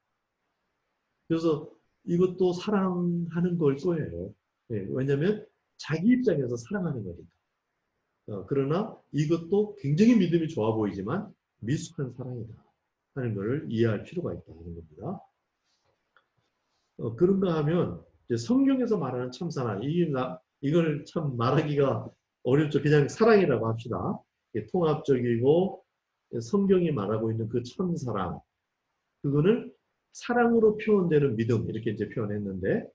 그래서 이것도 사랑하는 걸 거예요. 네, 왜냐하면 자기 입장에서 사랑하는 거니까. 그러나 이것도 굉장히 믿음이 좋아 보이지만 미숙한 사랑이다 하는 것을 이해할 필요가 있다 하는 겁니다. 그런가 하면 성경에서 말하는 참사랑 이걸 참 말하기가 어렵죠. 그냥 사랑이라고 합시다. 통합적이고 성경이 말하고 있는 그 참사랑 그거는 사랑으로 표현되는 믿음 이렇게 이제 표현했는데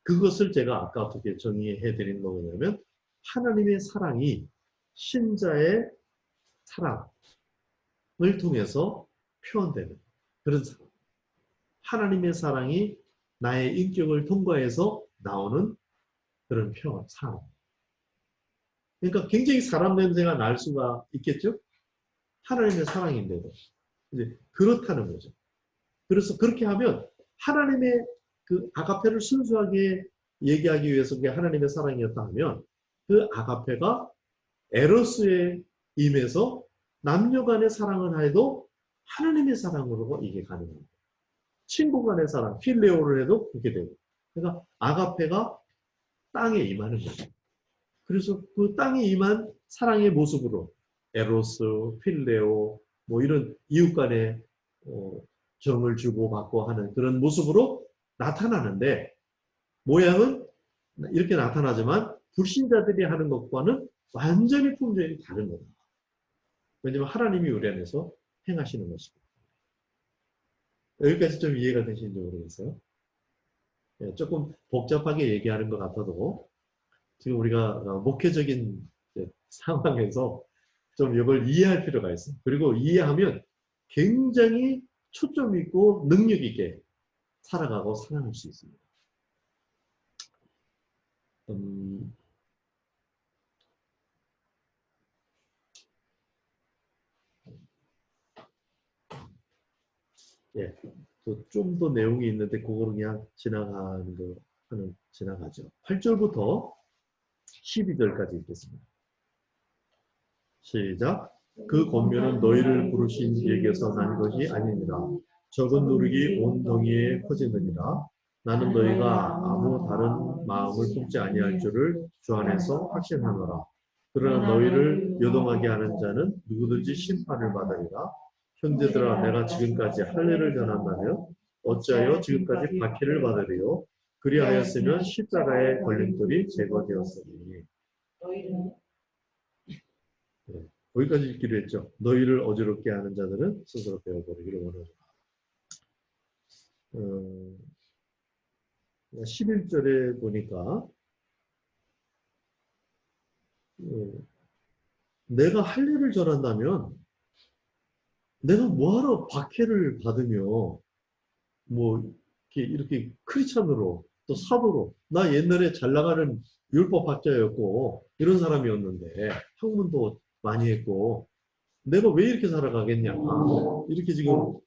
그것을 제가 아까 어떻게 정의해 드린 거냐면 하나님의 사랑이 신자의 사랑을 통해서 표현되는 그런 사랑. 하나님의 사랑이 나의 인격을 통과해서 나오는 그런 사랑. 그러니까 굉장히 사람 냄새가 날 수가 있겠죠? 하나님의 사랑인데도. 이제 그렇다는 거죠. 그래서 그렇게 하면 하나님의 그 아가페를 순수하게 얘기하기 위해서 그게 하나님의 사랑이었다 하면 그 아가페가 에로스에 임해서 남녀 간의 사랑을 해도 하나님의 사랑으로 이게 가능합니다. 친구 간의 사랑, 필레오를 해도 그렇게 되고. 그러니까 아가페가 땅에 임하는 거죠. 그래서 그 땅에 임한 사랑의 모습으로 에로스, 필레오, 뭐 이런 이웃 간의 정을 주고받고 하는 그런 모습으로 나타나는데 모양은 이렇게 나타나지만 불신자들이 하는 것과는 완전히 품질이 다른 겁니다. 왜냐하면 하나님이 우리 안에서 행하시는 것입니다. 여기까지 좀 이해가 되시는지 모르겠어요. 예, 조금 복잡하게 얘기하는 것 같아도 지금 우리가 목회적인 상황에서 좀 이걸 이해할 필요가 있어요. 그리고 이해하면 굉장히 초점 있고 능력 있게 살아가고 사랑할 수 있습니다. 예, 좀 더 내용이 있는데 그거는 그냥 지나가죠. 8절부터 12절까지 읽겠습니다. 시작. 그 권면은 너희를 부르신 이에게서 난 것이 아니니라. 적은 누룩이 온 동이에 퍼지느니라. 나는 너희가 아무 다른 마음을 품지 아니할 줄을 주 안에서 확신하노라. 그러나 너희를 요동하게 하는 자는 누구든지 심판을 받으리라. 형제들아, 내가 지금까지 할례를 전한다면 어찌하여 지금까지 박해를 받으리요? 그리하였으면 십자가의 걸림돌이 제거되었으니. 네, 거기까지 읽기로 했죠. 너희를 어지럽게 하는 자들은 스스로 배워버리기를 원하노라. 11절에 보니까 내가 할례를 전한다면 내가 뭐하러 박해를 받으며 뭐 이렇게 크리스찬으로 또 사도로 나 옛날에 잘 나가는 율법학자였고 이런 사람이었는데 학문도 많이 했고 내가 왜 이렇게 살아가겠냐 이렇게 지금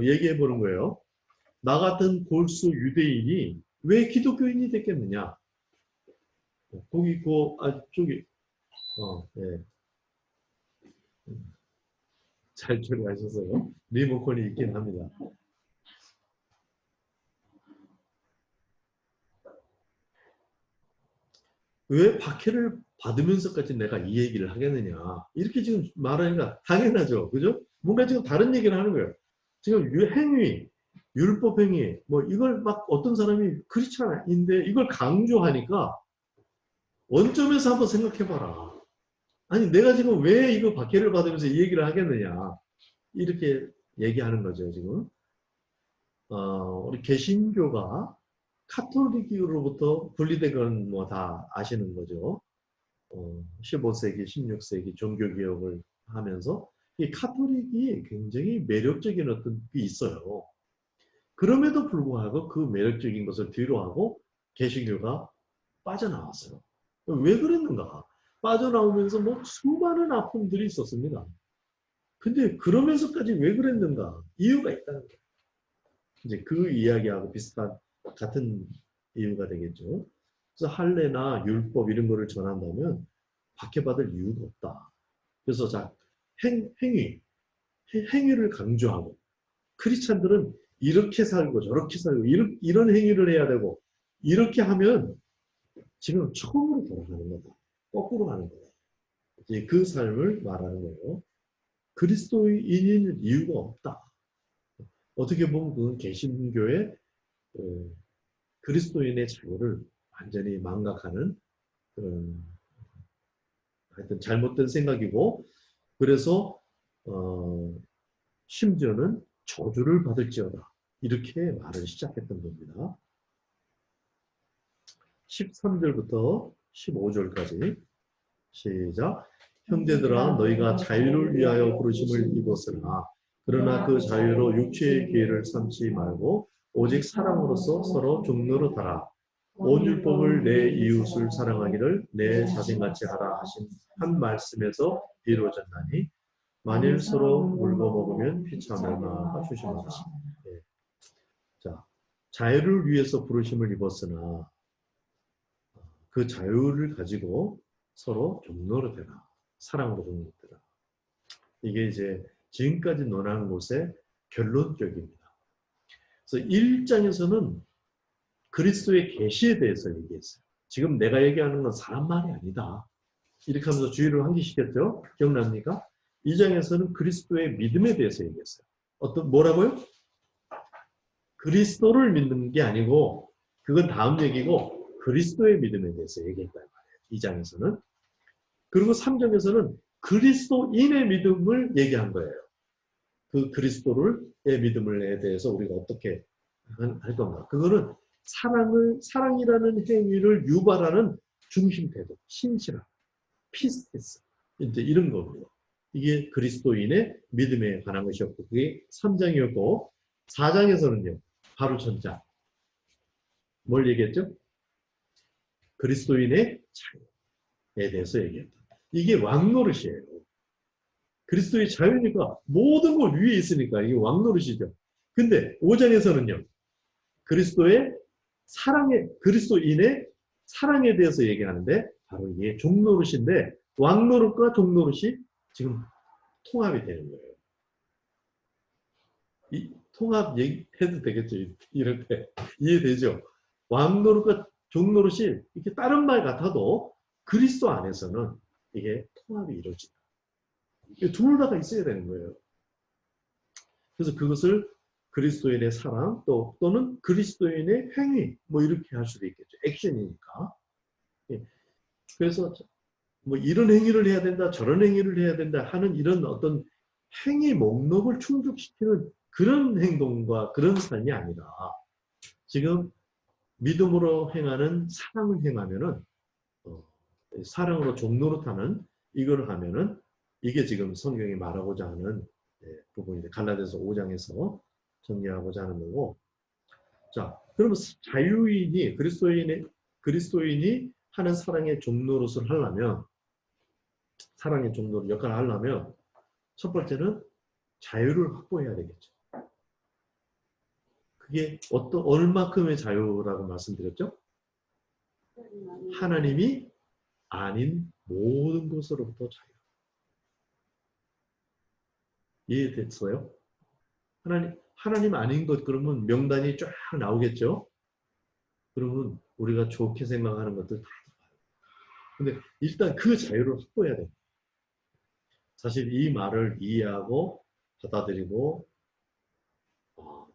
얘기해 보는 거예요. 나 같은 골수 유대인이 왜 기독교인이 됐겠느냐? 거기 저기 네. 잘 처리하셨어요. 리모컨이 있긴 합니다. 왜 박해를 받으면서까지 내가 이 얘기를 하겠느냐. 이렇게 지금 말하니까 당연하죠. 그죠? 뭔가 지금 다른 얘기를 하는 거예요. 지금 행위, 율법 행위, 뭐 이걸 막 어떤 사람이 크리스찬인데 이걸 강조하니까 원점에서 한번 생각해봐라. 아니 내가 지금 왜 이거 박해를 받으면서 이 얘기를 하겠느냐. 이렇게 얘기하는 거죠, 지금. 우리 개신교가 카톨릭으로부터 분리된 건 뭐 다 아시는 거죠. 15세기, 16세기 종교개혁을 하면서 이 카톨릭이 굉장히 매력적인 어떤 게 있어요. 그럼에도 불구하고 그 매력적인 것을 뒤로하고 개신교가 빠져나왔어요. 왜 그랬는가? 빠져나오면서 뭐 수많은 아픔들이 있었습니다. 근데 그러면서까지 왜 그랬는가? 이유가 있다는 거예요. 이제 그 이야기하고 비슷한 같은 이유가 되겠죠. 그래서 할례나 율법 이런 거를 전한다면 박해받을 이유가 없다. 그래서 행위를 강조하고 크리스찬들은 이렇게 살고 저렇게 살고 이런 행위를 해야 되고 이렇게 하면 지금 처음으로 돌아가는 거다. 거꾸로 가는 거다. 이제 그 삶을 말하는 거예요. 그리스도인인 이유가 없다. 어떻게 보면 그건 개신교의 그리스도인의 자유를 완전히 망각하는 하여튼 잘못된 생각이고 그래서 심지어는 저주를 받을지어다. 이렇게 말을 시작했던 겁니다. 13절부터 15절까지 시작. 형제들아 너희가 자유를 위하여 부르심을 입었으나 그러나 그 자유로 육체의 기회를 삼지 말고 오직 사랑으로서 서로 종노릇하라. 온 율법을 내 이웃을 사랑하기를 내 자신같이 하라 하신 한 말씀에서 이루어졌나니 만일 서로 물고 먹으면 피차 멸망하가 조심하라. 네. 자, 자유를 위해서 부르심을 입었으나 그 자유를 가지고 서로 종로로 되라. 사랑으로 종로로 되라. 이게 이제 지금까지 논한 곳의 결론적입니다. 그래서 1장에서는 그리스도의 계시에 대해서 얘기했어요. 지금 내가 얘기하는 건 사람 말이 아니다. 이렇게 하면서 주의를 환기시켰죠? 기억납니까? 2장에서는 그리스도의 믿음에 대해서 얘기했어요. 뭐라고요? 그리스도를 믿는 게 아니고, 그건 다음 얘기고, 그리스도의 믿음에 대해서 얘기했단 말이에요. 2장에서는. 그리고 3장에서는 그리스도인의 믿음을 얘기한 거예요. 그 그리스도의 믿음에 대해서 우리가 어떻게 할 건가. 그거는 사랑이라는 행위를 유발하는 중심태도, 신실함, 피스테스, 이제 이런 거고요. 이게 그리스도인의 믿음에 관한 것이었고, 그게 3장이었고, 4장에서는요, 바로 전장. 뭘 얘기했죠? 그리스도인의 자유에 대해서 얘기했다. 이게 왕노릇이에요. 그리스도의 자유니까 모든 걸 위에 있으니까 이게 왕노릇이죠. 근데 5장에서는요, 그리스도인의 사랑에 대해서 얘기하는데, 바로 이게 종노릇인데, 왕노릇과 종노릇이 지금 통합이 되는 거예요. 이 통합 얘기해도 되겠죠? 이럴 때. 이해되죠? 왕노릇과 종노릇이 이렇게 다른 말 같아도 그리스도 안에서는 이게 통합이 이루어진다. 둘 다가 있어야 되는 거예요. 그래서 그것을 그리스도인의 사랑 또는 그리스도인의 행위 뭐 이렇게 할 수도 있겠죠. 액션이니까. 그래서 뭐 이런 행위를 해야 된다, 저런 행위를 해야 된다 하는 이런 어떤 행위 목록을 충족시키는 그런 행동과 그런 삶이 아니라 지금 믿음으로 행하는 사랑을 행하면은 사랑으로 종노릇하는 이걸 하면은 이게 지금 성경이 말하고자 하는 부분인데 갈라디아서 5장에서 정리하고자 하는 거고. 자, 그러면 자유인이 그리스도인이 하는 사랑의 종노릇을 하려면 사랑의 종노릇 역할을 하려면 첫 번째는 자유를 확보해야 되겠죠. 그게 얼마큼의 자유라고 말씀드렸죠? 하나님이 아닌 모든 것으로부터 자유. 이해됐어요? 하나님 아닌 것 그러면 명단이 쫙 나오겠죠? 그러면 우리가 좋게 생각하는 것들 다 나와요. 근데 일단 그 자유를 확보해야 돼요. 사실 이 말을 이해하고 받아들이고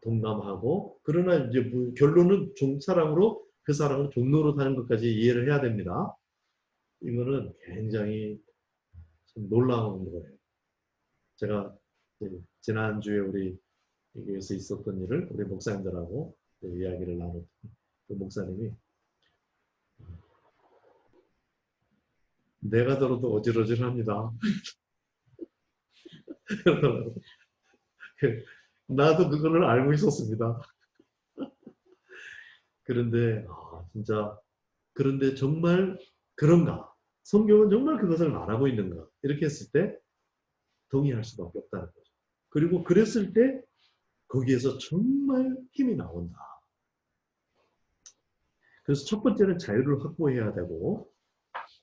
동감하고 그러나 이제 결론은 사랑으로 그 사랑을 종로로 하는 것까지 이해를 해야 됩니다. 이거는 굉장히 좀 놀라운 거예요. 제가 지난주에 우리 여기에서 있었던 일을 우리 목사님들하고 이야기를 나눴던 그 목사님이 내가 들어도 어질어질합니다. 나도 그거를 알고 있었습니다. 그런데 그런데 정말 그런가? 성경은 정말 그것을 말하고 있는가? 이렇게 했을 때 동의할 수밖에 없다는 거죠. 그리고 그랬을 때 거기에서 정말 힘이 나온다. 그래서 첫 번째는 자유를 확보해야 되고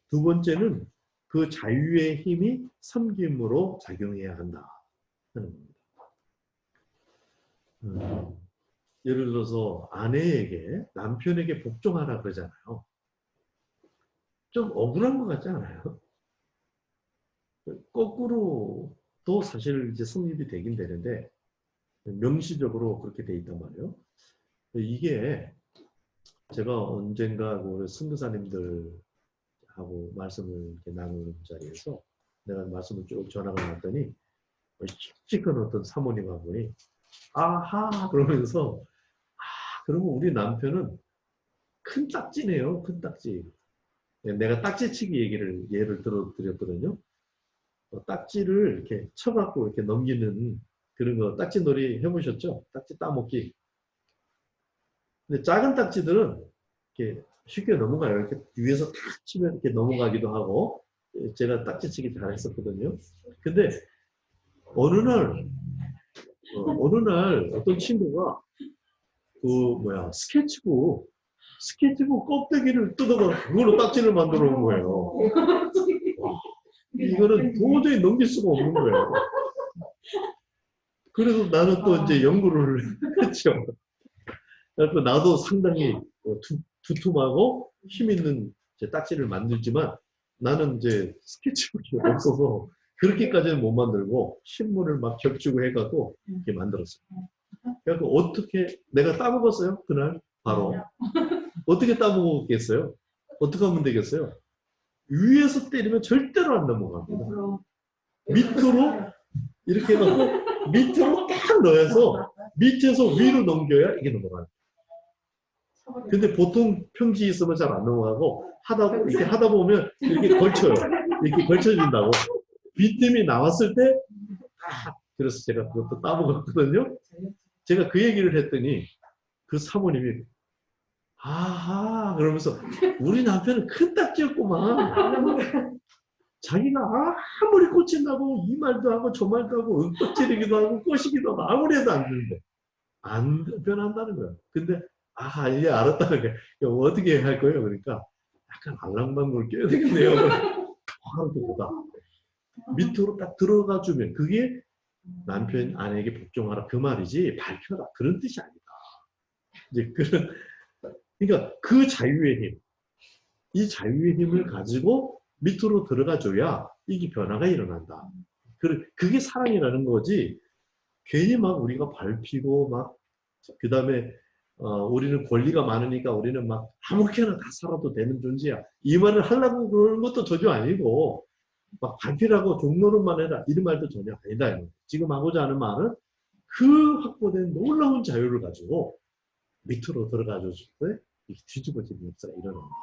두 번째는 그 자유의 힘이 섬김으로 작용해야 한다 하는 겁니다. 예를 들어서 아내에게 남편에게 복종하라 그러잖아요. 좀 억울한 것 같지 않아요? 거꾸로도 사실 이제 성립이 되긴 되는데 명시적으로 그렇게 돼 있단 말이에요. 이게 제가 언젠가 우리 선교사님들하고 말씀을 이렇게 나누는 자리에서 내가 말씀을 쭉 전화가 왔더니 씩씩한 어떤 사모님 한 분이 아하 그러면서 그러면 우리 남편은 큰 딱지네요. 큰 딱지. 내가 딱지치기 예를 들어드렸거든요. 딱지를 이렇게 쳐갖고 이렇게 넘기는 그런 거 딱지놀이 해보셨죠? 딱지 따먹기. 근데 작은 딱지들은 이렇게 쉽게 넘어가요. 이렇게 위에서 탁 치면 이렇게 넘어가기도 하고 제가 딱지치기 잘 했었거든요. 근데 어느 날 어떤 친구가 스케치북 껍데기를 뜯어서 그걸로 딱지를 만들어 놓은 거예요. 와, 이거는 도저히 넘길 수가 없는 거예요. 그래서 나는 또 이제 연구를 했죠. 그래서 나도 상당히 두툼하고 힘 있는 이제 딱지를 만들지만 나는 이제 스케치북이 없어서 그렇게까지는 못 만들고 신문을 막 겹치고 해가지고 이렇게 만들었어요. 그래서 어떻게 내가 따먹었어요 그날 바로. 어떻게 따먹었겠어요? 어떻게 하면 되겠어요? 위에서 때리면 절대로 안 넘어갑니다. 밑으로 이렇게 해놓고 밑으로 딱 넣어서 밑에서 위로 넘겨야 이게 넘어가요. 근데 보통 평지 있으면 잘 안 넘어가고 이렇게 하다 보면 이렇게 걸쳐요. 이렇게 걸쳐진다고. 빈틈이 나왔을 때 그래서 제가 그것도 따먹었거든요. 제가 그 얘기를 했더니 그 사모님이 아하 그러면서 우리 남편은 큰 딱지였구만. 자기가 아무리 꽂힌다고 이 말도 하고 저 말도 하고 윽박지르기도 하고 꼬시기도 하고 아무리 해도 안 되는데 안 변한다는 거야. 근데 이제 알았다는 거야. 어떻게 할 거예요? 그러니까 약간 알랑방구를 껴야 되겠네요. 바로 그거다. 밑으로 딱 들어가 주면 그게 남편 아내에게 복종하라 그 말이지 밝혀라 그런 뜻이 아니다. 이제 그러니까 그 자유의 힘, 이 자유의 힘을 가지고 밑으로 들어가 줘야 이게 변화가 일어난다. 그게 사랑이라는 거지. 괜히 막 우리가 밟히고 막 그 다음에 우리는 권리가 많으니까 우리는 막 아무렇게나 다 살아도 되는 존재야. 이 말을 하려고 그러는 것도 전혀 아니고 막 밟히라고 종노릇만 해라 이런 말도 전혀 아니다. 지금 하고자 하는 말은 그 확보된 놀라운 자유를 가지고 밑으로 들어가 줬을 때 뒤집어지는 역사가 일어납니다.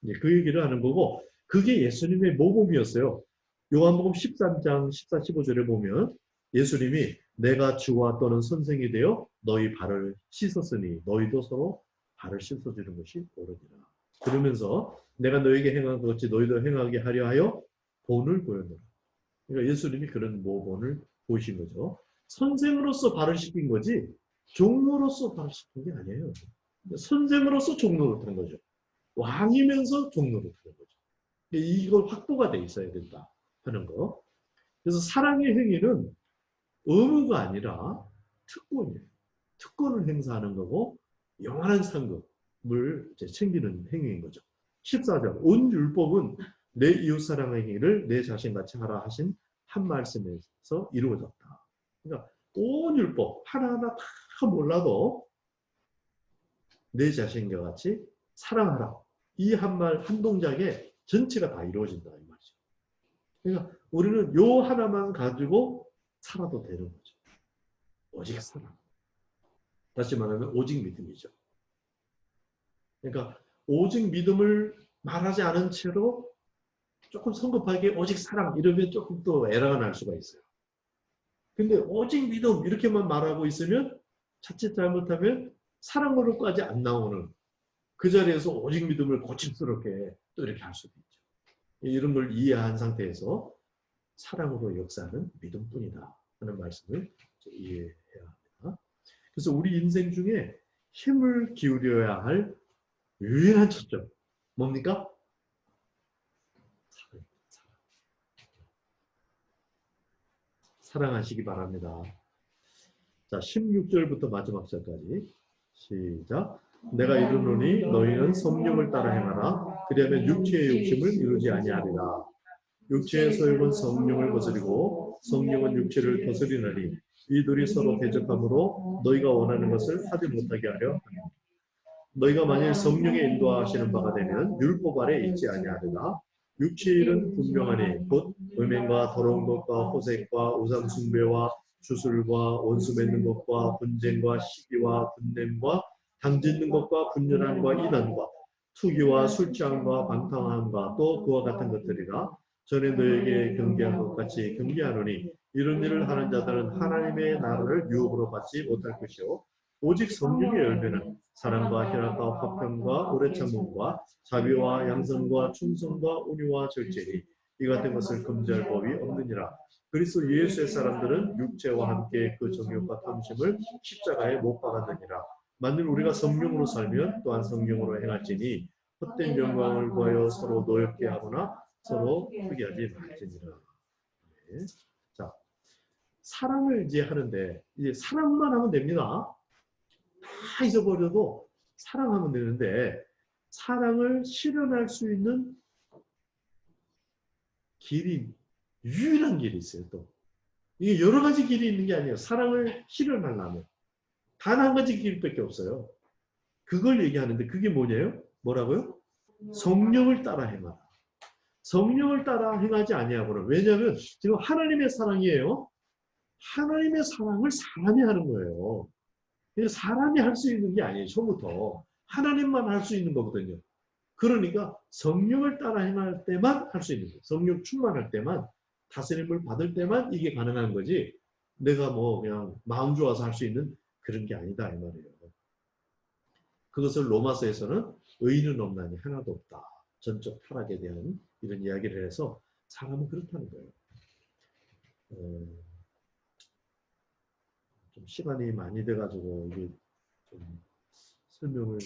이제 그 얘기를 하는 거고 그게 예수님의 모범이었어요. 요한복음 13장 14, 15절에 보면 예수님이 내가 주와 또는 선생이 되어 너희 발을 씻었으니 너희도 서로 발을 씻어주는 것이 옳으니라. 그러면서 내가 너에게 행한 것 같이 너희도 행하게 하려 하여 본을 보였노라. 그러니까 예수님이 그런 모본을 보이신 거죠. 선생으로서 발을 씻긴 거지 종로로서 발을 씻긴 게 아니에요. 선생으로서 종로로 하는 거죠. 왕이면서 종로로 하는 거죠. 이걸 확보가 돼 있어야 된다 하는 거. 그래서 사랑의 행위는 의무가 아니라 특권이에요. 특권을 행사하는 거고 영원한 상급을 이제 챙기는 행위인 거죠. 14절 온 율법은 내 이웃 사랑의 행위를 내 자신같이 하라 하신 한 말씀에서 이루어졌다. 그러니까 온 율법 하나하나 다 몰라도 내 자신과 같이 사랑하라. 이 한 말, 한 동작에 전체가 다 이루어진다 이 말이죠. 그러니까 우리는 요 하나만 가지고 살아도 되는 거죠. 오직 사랑. 다시 말하면 오직 믿음이죠. 그러니까 오직 믿음을 말하지 않은 채로 조금 성급하게 오직 사랑 이러면 조금 또 에러가 날 수가 있어요. 근데 오직 믿음 이렇게만 말하고 있으면 자칫 잘못하면 사랑으로까지 안 나오는 그 자리에서 오직 믿음을 고집스럽게 또 이렇게 할 수도 있죠. 이런 걸 이해한 상태에서 사랑으로 역사하는 믿음뿐이다 하는 말씀을 이해해야 합니다. 그래서 우리 인생 중에 힘을 기울여야 할 유일한 초점 뭡니까? 사랑하시기 바랍니다. 자, 16절부터 마지막 절까지 시작. 내가 이르노니 너희는 성령을 따라 행하라. 그리하면 육체의 욕심을 이루지 아니하리라. 육체의 소욕은 성령을 거스리고 성령은 육체를 거스리나니 이들이 서로 대적함으로 너희가 원하는 것을 하지 못하게 하려 합니다. 너희가 만일 성령의 인도하시는 바가 되면 율법 아래 있지 아니하리라. 육체의 일은 분명하니 곧 음행과 더러운 것과 호색과 우상 숭배와 주술과 원수 맺는 것과 분쟁과 시기와 분냄과 당짓는 것과 분열함과 이단과 투기와 술취함과 방탕함과 또 그와 같은 것들이라. 전에 너에게 경계한 것 같이 경계하노니 이런 일을 하는 자들은 하나님의 나라를 유업으로 받지 못할 것이요 오직 성령의 열매는 사랑과 희락과 화평과 오래 참음과 자비와 양선과 충성과 온유와 절제니 이 같은 것을 금지할 법이 없느니라. 그리스도 예수의 사람들은 육체와 함께 그 정욕과 탐심을 십자가에 못 박았느니라. 만일 우리가 성령으로 살면 또한 성령으로 행할지니 헛된 영광을 구하여 서로 노엽게 하거나 서로 포기하지 말지니라. 네. 자, 사랑을 이제 하는데 이제 사랑만 하면 됩니다. 다 잊어버려도 사랑하면 되는데 사랑을 실현할 수 있는 길이 유일한 길이 있어요. 또 이게 여러 가지 길이 있는 게 아니에요. 사랑을 실현하려면 단 한 가지 길밖에 없어요. 그걸 얘기하는데 그게 뭐라고요? 성령을 따라 행하라. 성령을 따라 행하지 아니하고는 왜냐하면 지금 하나님의 사랑이에요. 하나님의 사랑을 사람이 하는 거예요. 사람이 할 수 있는 게 아니에요. 처음부터 하나님만 할 수 있는 거거든요. 그러니까 성령을 따라 행할 때만 할 수 있는 거예요. 성령 충만할 때만 다스림을 받을 때만 이게 가능한 거지 내가 뭐 그냥 마음 좋아서 할 수 있는 그런 게 아니다 이 말이에요. 그것을 로마서에서는 의인은 없나니 하나도 없다. 전적 타락에 대한 이런 이야기를 해서 사람은 그렇다는 거예요. 좀 시간이 많이 돼가지고 이게 좀 설명을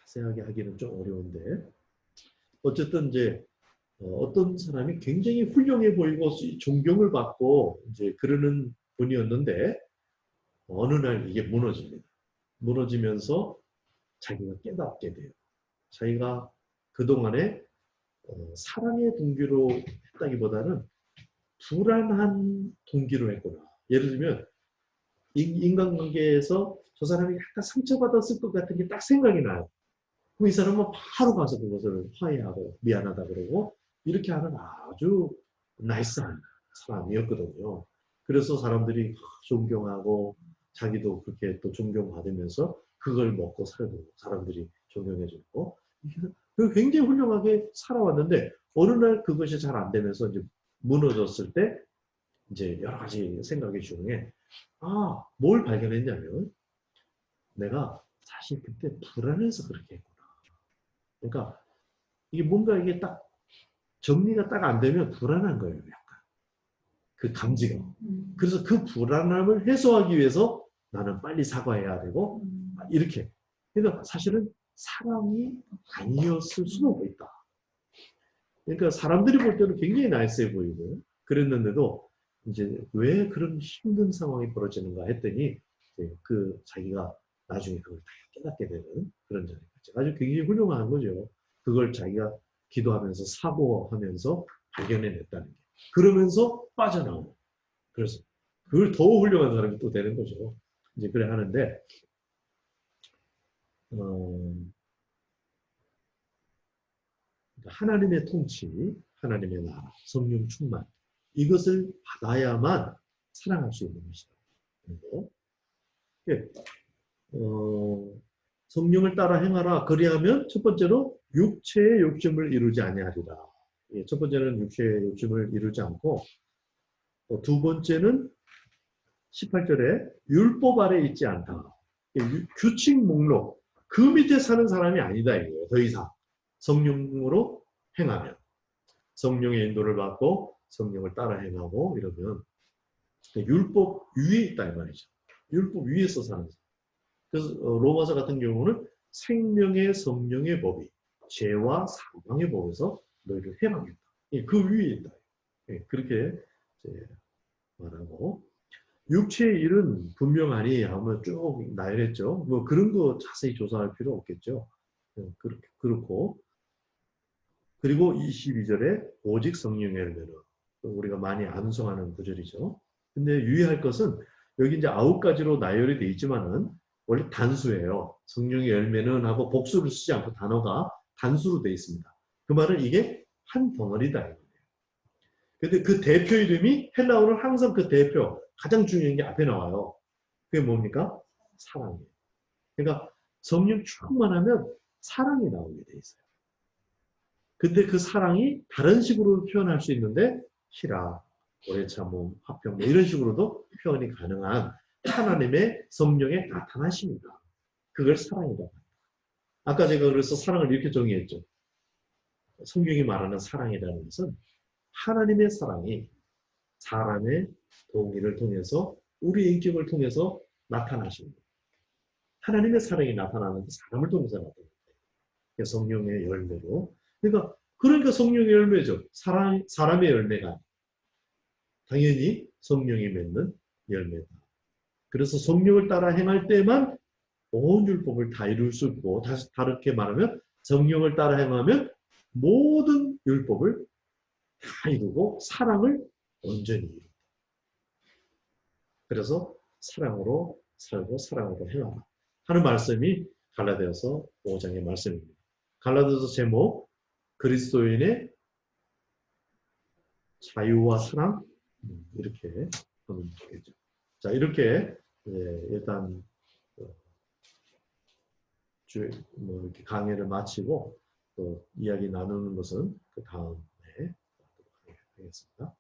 자세하게 하기는 좀 어려운데 어쨌든 이제 어떤 사람이 굉장히 훌륭해 보이고 존경을 받고 이제 그러는 분이었는데 어느 날 이게 무너집니다. 무너지면서 자기가 깨닫게 돼요. 자기가 그동안에 사랑의 동기로 했다기보다는 불안한 동기로 했구나. 예를 들면 인간관계에서 저 사람이 약간 상처받았을 것 같은 게 딱 생각이 나요. 그럼 이 사람은 바로 가서 그것을 화해하고 미안하다 그러고 이렇게 하는 아주 나이스한 사람이었거든요. 그래서 사람들이 존경하고 자기도 그렇게 또 존경받으면서 그걸 먹고 살고 사람들이 존경해주고 굉장히 훌륭하게 살아왔는데 어느 날 그것이 잘 안 되면서 이제 무너졌을 때 이제 여러 가지 생각의 중에 뭘 발견했냐면 내가 사실 그때 불안해서 그렇게 했구나. 그러니까 이게 뭔가 이게 딱 정리가 딱 안 되면 불안한 거예요. 약간 그 감지가. 그래서 그 불안함을 해소하기 위해서 나는 빨리 사과해야 되고 이렇게. 그러니까 사실은 사랑이 아니었을 수도 있다. 그러니까 사람들이 볼 때는 굉장히 나이스해 보이고 그랬는데도 이제 왜 그런 힘든 상황이 벌어지는가 했더니 그 자기가 나중에 그걸 다 깨닫게 되는 그런 자리가 아주 굉장히 훌륭한 거죠. 그걸 자기가 기도하면서 사고하면서 발견해냈다는 게. 그러면서 빠져나오고. 그래서 그걸 더 훌륭한 사람이 또 되는 거죠. 이제 그래 하는데 하나님의 통치, 하나님의 나라, 성령 충만 이것을 받아야만 사랑할 수 있는 것이다. 성령을 따라 행하라. 그리하면 첫 번째로 육체의 욕심을 이루지 아니하리라. 첫 번째는 육체의 욕심을 이루지 않고 두 번째는 18절에 율법 아래 있지 않다. 규칙 목록 그 밑에 사는 사람이 아니다 이거예요. 더 이상 성령으로 행하면 성령의 인도를 받고 성령을 따라 행하고 이러면 율법 위에 있다 이 말이죠. 율법 위에서 사는 사람. 그래서 로마서 같은 경우는 생명의 성령의 법이 죄와 사망의 법에서 너희를 해방했다. 그 위에 있다. 그렇게 말하고 육체의 일은 분명하니 하면 쭉 나열했죠. 뭐 그런 거 자세히 조사할 필요 없겠죠. 그렇고 그리고 22절에 오직 성령의 열매는 우리가 많이 암송하는 구절이죠. 근데 유의할 것은 여기 이제 9가지로 나열이 되어 있지만은 원래 단수예요. 성령의 열매는 하고 복수를 쓰지 않고 단어가 단수로 되어 있습니다. 그 말은 이게 한 덩어리다. 근데 그 대표 이름이 헬라어는 항상 그 대표 가장 중요한 게 앞에 나와요. 그게 뭡니까? 사랑이에요. 그러니까 성령 충만하면 사랑이 나오게 돼 있어요. 근데 그 사랑이 다른 식으로 표현할 수 있는데 희락, 오래 참음, 화평 뭐 이런 식으로도 표현이 가능한 하나님의 성령의 나타나심이다. 그걸 사랑이다. 아까 제가 그래서 사랑을 이렇게 정의했죠. 성경이 말하는 사랑이라는 것은 하나님의 사랑이 사람의 동의를 통해서 우리 인격을 통해서 나타나십니다. 하나님의 사랑이 나타나는데 사람을 통해서 나타납니다. 성령의 열매로. 그러니까 성령의 열매죠. 사람의 열매가 당연히 성령이 맺는 열매다. 그래서 성령을 따라 행할 때만 온 율법을 다 이룰 수 있고, 다르게 말하면 성령을 따라 행하면 모든 율법을 다 이루고 사랑을 온전히 이룬다. 그래서 사랑으로 살고 사랑으로 행하라 하는 말씀이 갈라디아서 5장의 말씀입니다. 갈라디아서 제목 그리스도인의 자유와 사랑 이렇게 하면 되겠죠. 자, 이렇게 일단 이렇게 강의를 마치고 또 이야기 나누는 것은 그 다음에 하도록 하겠습니다.